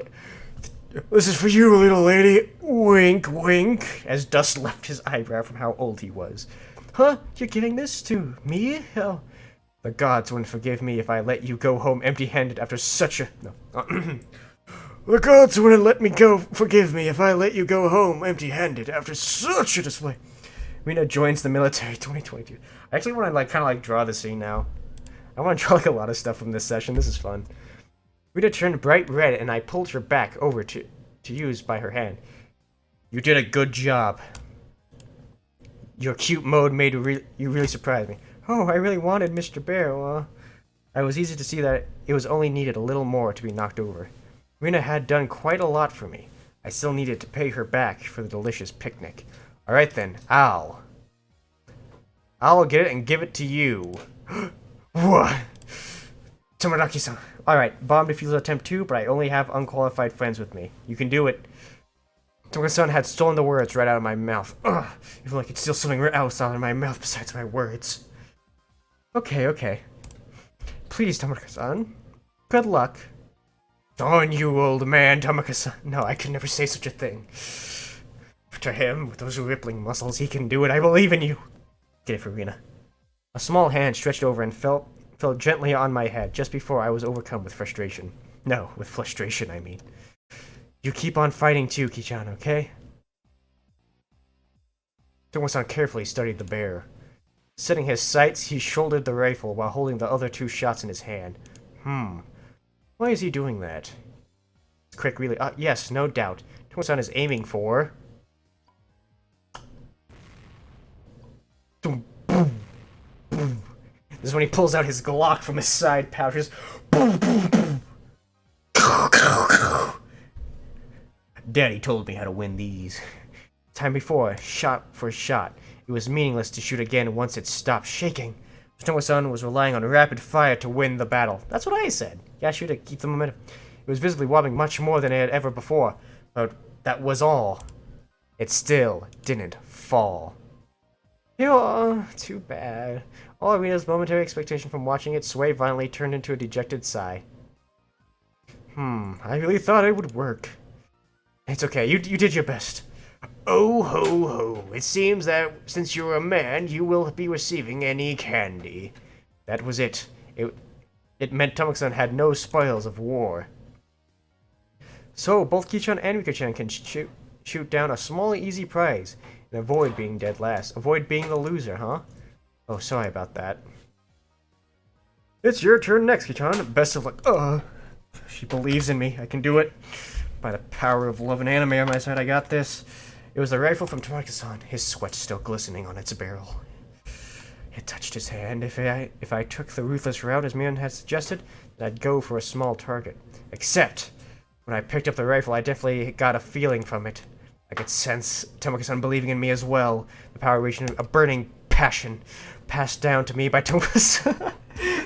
lady. Wink, wink, as dust left his eyebrow from how old he was. Huh? You're giving this to me? Oh. The gods wouldn't forgive me if I let you go home empty-handed after such a... No. The gods wouldn't let me forgive me if I let you go home empty-handed after such a display. Rena joins the military 2022. I actually want to kind of draw the scene now. I want to draw a lot of stuff from this session. This is fun. Rena turned bright red and I pulled her back over to use by her hand. You did a good job. Your cute mode made you really surprise me. Oh, I really wanted Mr. Bear. I was easy to see that it was only needed a little more to be knocked over. Rena had done quite a lot for me. I still needed to pay her back for the delicious picnic. Alright then, I'll get it and give it to you. What? Tomoaki-san. Alright, bomb defusal attempt 2, but I only have unqualified friends with me. You can do it. Tomoaki-san had stolen the words right out of my mouth. Ugh, even like it's still something else out of my mouth besides my words. Okay. Please, Tomoaki-san. Good luck. Darn you, old man, Tomoaki-san. No, I could never say such a thing. To him, with those rippling muscles, he can do it. I believe in you. Get it for Rena. A small hand stretched over and fell gently on my head just before I was overcome with frustration. No, with frustration, I mean. You keep on fighting too, Ki-chan, okay? Tomo-san carefully studied the bear. Setting his sights, he shouldered the rifle while holding the other 2 shots in his hand. Why is he doing that? Quick, really? Yes, no doubt. Tomo-san is aiming for... This is when he pulls out his Glock from his side pouches. Daddy told me how to win these. Time before, shot for shot. It was meaningless to shoot again once it stopped shaking. Tomo-san was relying on rapid fire to win the battle. That's what I said. Yeah, shoot it, keep the momentum. It was visibly wobbling much more than it had ever before. But that was all. It still didn't fall. Too bad. All Arena's momentary expectation from watching it sway violently turned into a dejected sigh. I really thought it would work. It's okay, you did your best. Oh ho ho, it seems that since you're a man, you will be receiving any candy. That was it. It meant Tomoka-san had no spoils of war. So, both Kichan and Rika-chan can shoot down a small easy prize and avoid being dead last. Avoid being the loser, huh? Oh, sorry about that. It's your turn next, Kichan. Best of luck. She believes in me. I can do it. By the power of love and anime on my side, I got this. It was the rifle from Tomoka-san, his sweat still glistening on its barrel. It touched his hand. If I took the ruthless route as Mion had suggested, then I'd go for a small target. Except, when I picked up the rifle, I definitely got a feeling from it. I could sense Tomoka-san believing in me as well. The power reaching a burning passion passed down to me by Tomoka-san.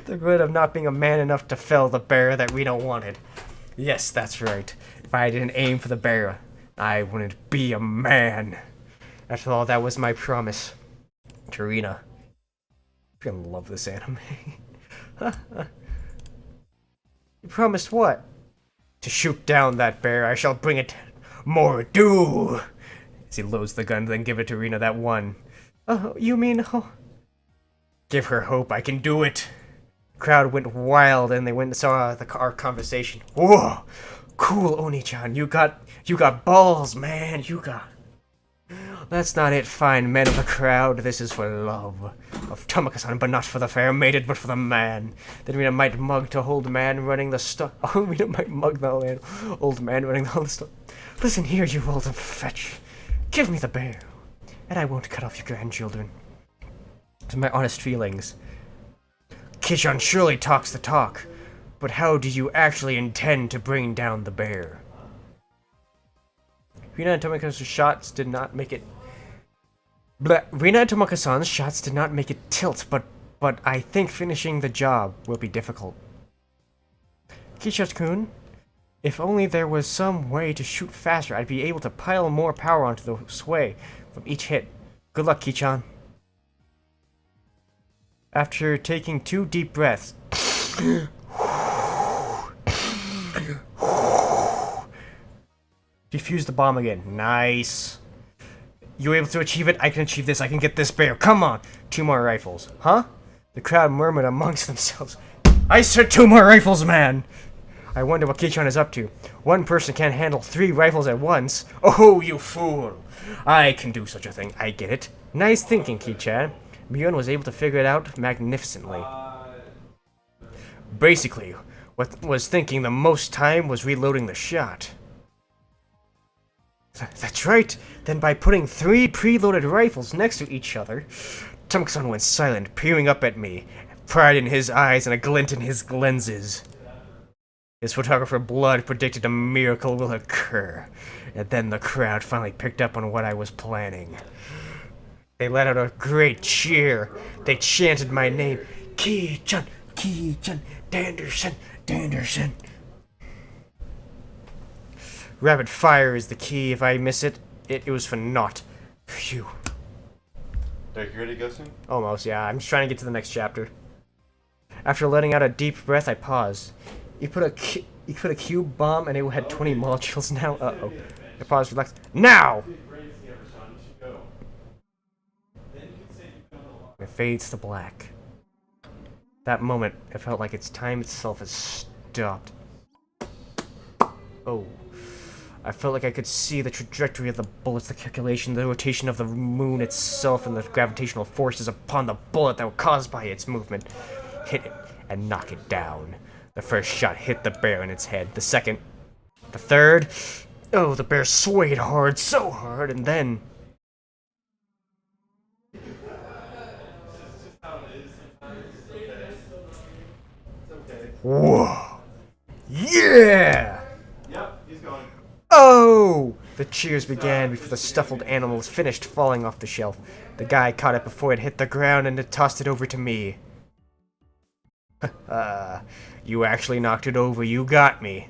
The regret of not being a man enough to fell the bear that Rina wanted. Yes, that's right. If I didn't aim for the bear, I wouldn't be a man. After all, that was my promise to Rina. I freaking love this anime. You promised what? To shoot down that bear. I shall bring it more do. As he loads the gun, then give it to Rina that one. Oh, you mean... Oh. Give her hope. I can do it. The crowd went wild, and they went and saw our conversation. Whoa! Cool, Oni-chan. You got balls, man. You got... That's not it, fine men of the crowd. This is for love of Tomoka-san, but not for the fair maiden, but for the man. Then Rina might mug to old man running the stuff. Oh, Rina might mug the old man running the stuff. Listen here, you old fetch. Give me the bear, and I won't cut off your grandchildren. These are my honest feelings. Kichan surely talks the talk, but how do you actually intend to bring down the bear? Rina and Tomoka-san's shots did not make it tilt, but I think finishing the job will be difficult. Kichan-kun, if only there was some way to shoot faster, I'd be able to pile more power onto the sway from each hit. Good luck, Kichan. After taking 2 deep breaths, defuse the bomb again. Nice. You were able to achieve it? I can achieve this. I can get this bear. Come on. 2 more rifles. Huh? The crowd murmured amongst themselves. I said 2 more rifles, man! I wonder what Kichan is up to. One person can't handle 3 rifles at once. Oh, you fool! I can do such a thing. I get it. Nice thinking, Kichan. Mion was able to figure it out magnificently. Basically, what was thinking the most time was reloading the shot. That's right. Then by putting 3 preloaded rifles next to each other, Tomoka-san went silent, peering up at me, pride in his eyes and a glint in his lenses. His photographer blood predicted a miracle will occur, and then the crowd finally picked up on what I was planning. They let out a great cheer. They chanted my name. Kichan, Kichan, Danderson, Danderson. Rapid fire is the key. If I miss it, it was for naught. Phew. Are you ready to go soon? Almost, yeah. I'm just trying to get to the next chapter. After letting out a deep breath, I paused. You put a cube bomb and it had 20 molecules now? Uh-oh. I paused, relaxed. Now! It fades to black. That moment, it felt like its time itself has stopped. Oh. I felt like I could see the trajectory of the bullets, the calculation, the rotation of the moon itself, and the gravitational forces upon the bullet that were caused by its movement. Hit it and knock it down. The first shot hit the bear in its head. The second, the third. Oh, the bear swayed hard, so hard, and then... Whoa! Yeah! Yep, he's going. Oh! The cheers began before the stuffed animal was finished falling off the shelf. The guy caught it before it hit the ground and it tossed it over to me. You actually knocked it over. You got me.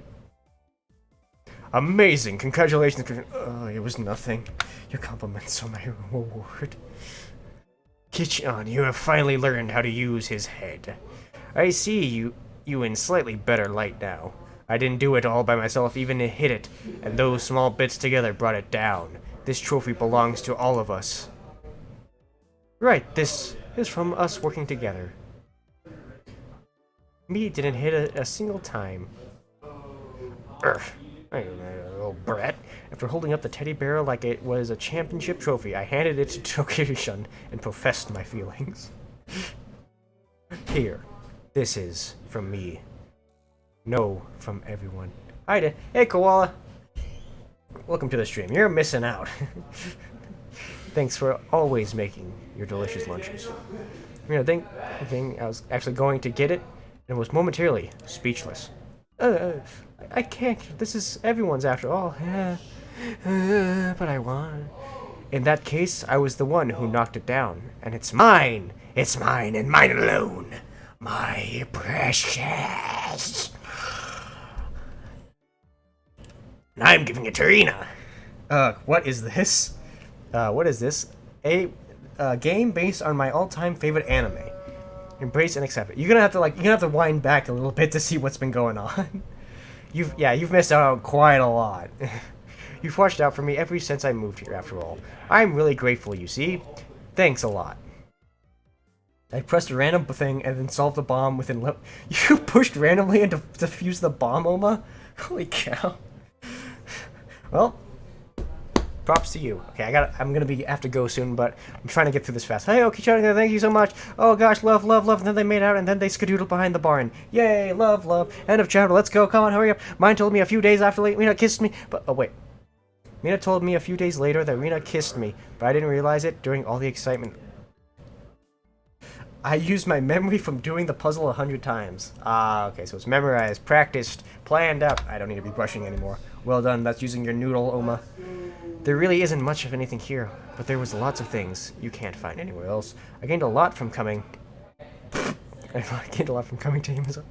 Amazing. Congratulations. Oh, it was nothing. Your compliments are my reward. Kichan, you have finally learned how to use his head. I see you in slightly better light now. I didn't do it all by myself, even to hit it, and those small bits together brought it down. This trophy belongs to all of us. Right, this is from us working together. Me didn't hit a single time. Urgh. Little brat. After holding up the teddy bear like it was a championship trophy, I handed it to Tokishi-shun and professed my feelings. Here, this is from me. No, from everyone. Hi, hey, Koala. Welcome to the stream. You're missing out. Thanks for always making your delicious lunches. You know, thing I was actually going to get it and was momentarily speechless. I can't. This is everyone's after all. But I won. In that case, I was the one who knocked it down, and it's mine. It's mine and mine alone. My precious. And I'm giving it to Rina. What is this? What is this? A game based on my all-time favorite anime. Embrace and accept it. You're gonna have to wind back a little bit to see what's been going on. You've missed out quite a lot. You've watched out for me ever since I moved here, after all. I'm really grateful, you see. Thanks a lot. I pressed a random thing and then solved the bomb within You pushed randomly and defused the bomb, Oma? Holy cow. Well, props to you. Okay, I'm gonna have to go soon, but I'm trying to get through this fast. Hey, Okichara, thank you so much. Oh gosh, love. And then they made out, and then they skedoodled behind the barn. Yay, love. End of chapter. Let's go. Come on, hurry up. Mine told me a few days after Rina kissed me, but oh wait. Mina told me a few days later that Rina kissed me, but I didn't realize it during all the excitement. I used my memory from doing the puzzle 100 times. Okay, so it's memorized, practiced, planned out. I don't need to be brushing anymore. Well done, that's using your noodle, Oma. There really isn't much of anything here, but there was lots of things you can't find anywhere else. I gained a lot from coming... I gained a lot from coming to Amazon.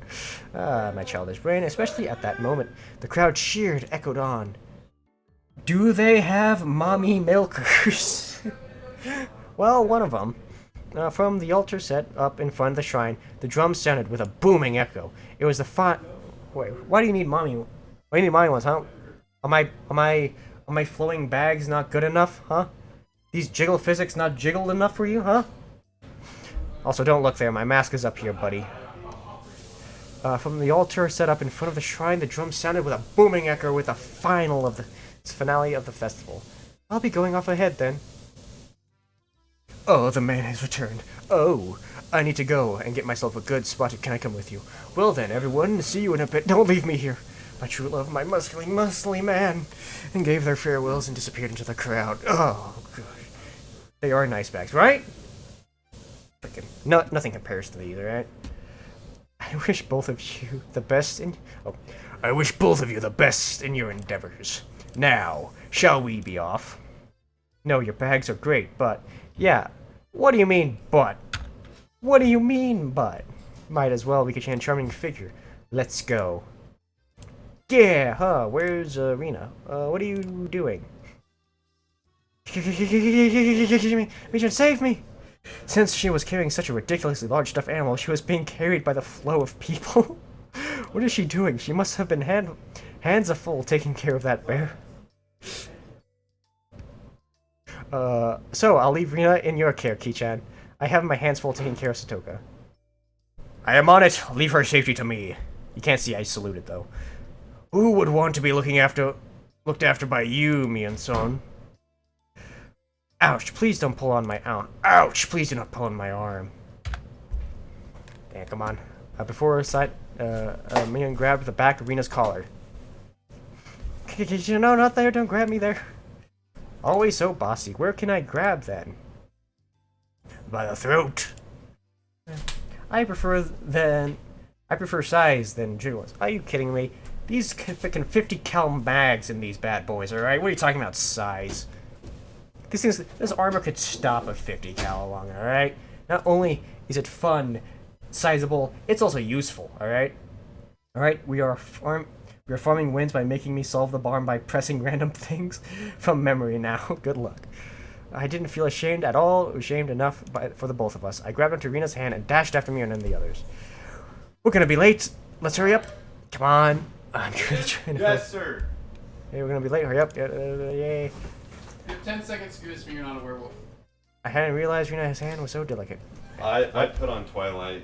My childish brain, especially at that moment. The crowd cheered, echoed on. Do they have mommy milkers? Well, one of them. From the altar set up in front of the shrine, the drums sounded with a booming echo. It was the Wait, why do you need mommy? Why do you need mommy ones, huh? Are my flowing bags not good enough, huh? These jiggle physics not jiggled enough for you, huh? Also, don't look there. My mask is up here, buddy. From the altar set up in front of the shrine, the drums sounded with a booming echo with the finale of the festival. I'll be going off ahead then. Oh, the man has returned. Oh, I need to go and get myself a good spot. Can I come with you? Well then, everyone, see you in a bit. Don't leave me here. My true love, my muscly man, and gave their farewells and disappeared into the crowd. Oh, gosh. They are nice bags, right? Freaking, nothing compares to these, right? I wish both of you the best in... Oh, I wish both of you the best in your endeavors. Now, shall we be off? No, your bags are great, but... Yeah, what do you mean, but? What do you mean, but? Might as well, we could change charming figure. Let's go. Yeah, huh, where's Rina? What are you doing? Mijin, save me! Since she was carrying such a ridiculously large stuffed animal, she was being carried by the flow of people. What is she doing? She must have been hands full taking care of that bear. So I'll leave Rina in your care, Ki-chan. I have my hands full taking care of Satiko. I am on it. Leave her safety to me. You can't see I saluted, though. Who would want to be looked after by you, Mian-son? Ouch, please don't pull on my arm. Ouch, please do not pull on my arm. Yeah, come on. Before Mian grabbed the back of Rina's collar. No, not there. Don't grab me there. Always so bossy. Where can I grab then? By the throat. I prefer size than jiggles. Are you kidding me? These freaking 50 cal mags in these bad boys, alright? What are you talking about size? This armor could stop a 50 cal along, alright? Not only is it fun, sizable, it's also useful, alright? Alright, we are farming wins by making me solve the bomb by pressing random things from memory now. Good luck. I didn't feel ashamed at all, ashamed enough for the both of us. I grabbed onto Rina's hand and dashed after me and then the others. We're gonna be late. Let's hurry up. Come on. I'm really trying to... Yes, sir. Hey, we're gonna be late. Hurry up. Yay. You have 10 seconds to convince me you're not a werewolf. I hadn't realized Rina's hand was so delicate. I put on Twilight.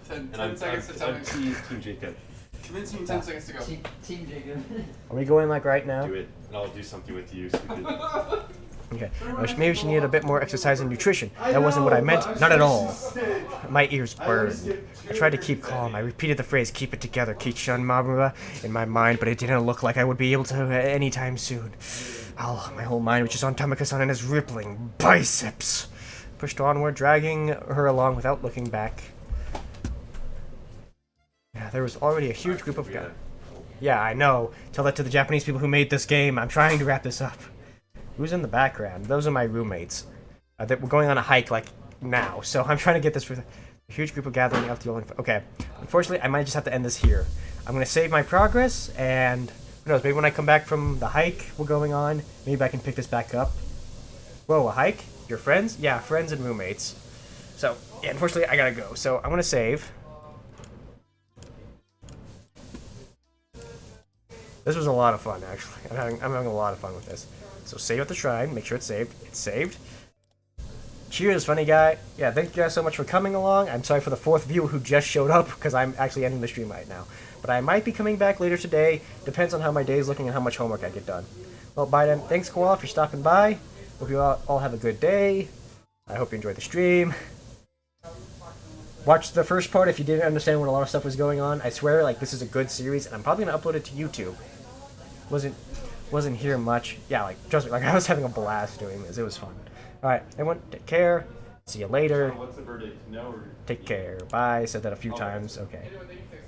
10 seconds to tell me. Team Jacob. Convince me in 10 seconds to go. Team Jacob. Are we going like right now? Do it, and I'll do something with you. Stupid. Okay. Maybe she needed a bit more exercise and nutrition. That wasn't what I meant. Not at all. My ears burned. I tried to keep calm. I repeated the phrase, keep it together, Kichan Mamura, in my mind, but it didn't look like I would be able to anytime soon. Oh, my whole mind was just on Tamaka-san and his rippling biceps. Pushed onward, dragging her along without looking back. Yeah, there was already a huge group of guys. Yeah, I know. Tell that to the Japanese people who made this game. I'm trying to wrap this up. Who's in the background? Those are my roommates. We're going on a hike, like, now. So I'm trying to get this for a huge group of gathering out the only... Okay. Unfortunately, I might just have to end this here. I'm going to save my progress, and... Who knows, maybe when I come back from the hike we're going on, maybe I can pick this back up. Whoa, a hike? Your friends? Yeah, friends and roommates. So, yeah, unfortunately, I gotta go. So, I'm gonna save. This was a lot of fun, actually. I'm having a lot of fun with this. So save at the shrine, make sure it's saved. It's saved. Cheers, funny guy. Yeah, thank you guys so much for coming along. I'm sorry for the 4th viewer who just showed up, because I'm actually ending the stream right now. But I might be coming back later today. Depends on how my day is looking and how much homework I get done. Well, bye then. Thanks, Koala, for stopping by. Hope you all have a good day. I hope you enjoyed the stream. Watch the first part if you didn't understand what a lot of stuff was going on. I swear, like, this is a good series, and I'm probably gonna upload it to YouTube. Wasn't here much. Yeah, like, trust me, like, I was having a blast doing this. It was fun. Alright, everyone, take care. See you later. What's the verdict? No or... Take care. Bye. Said that a few times. Okay. Anyway, thank you.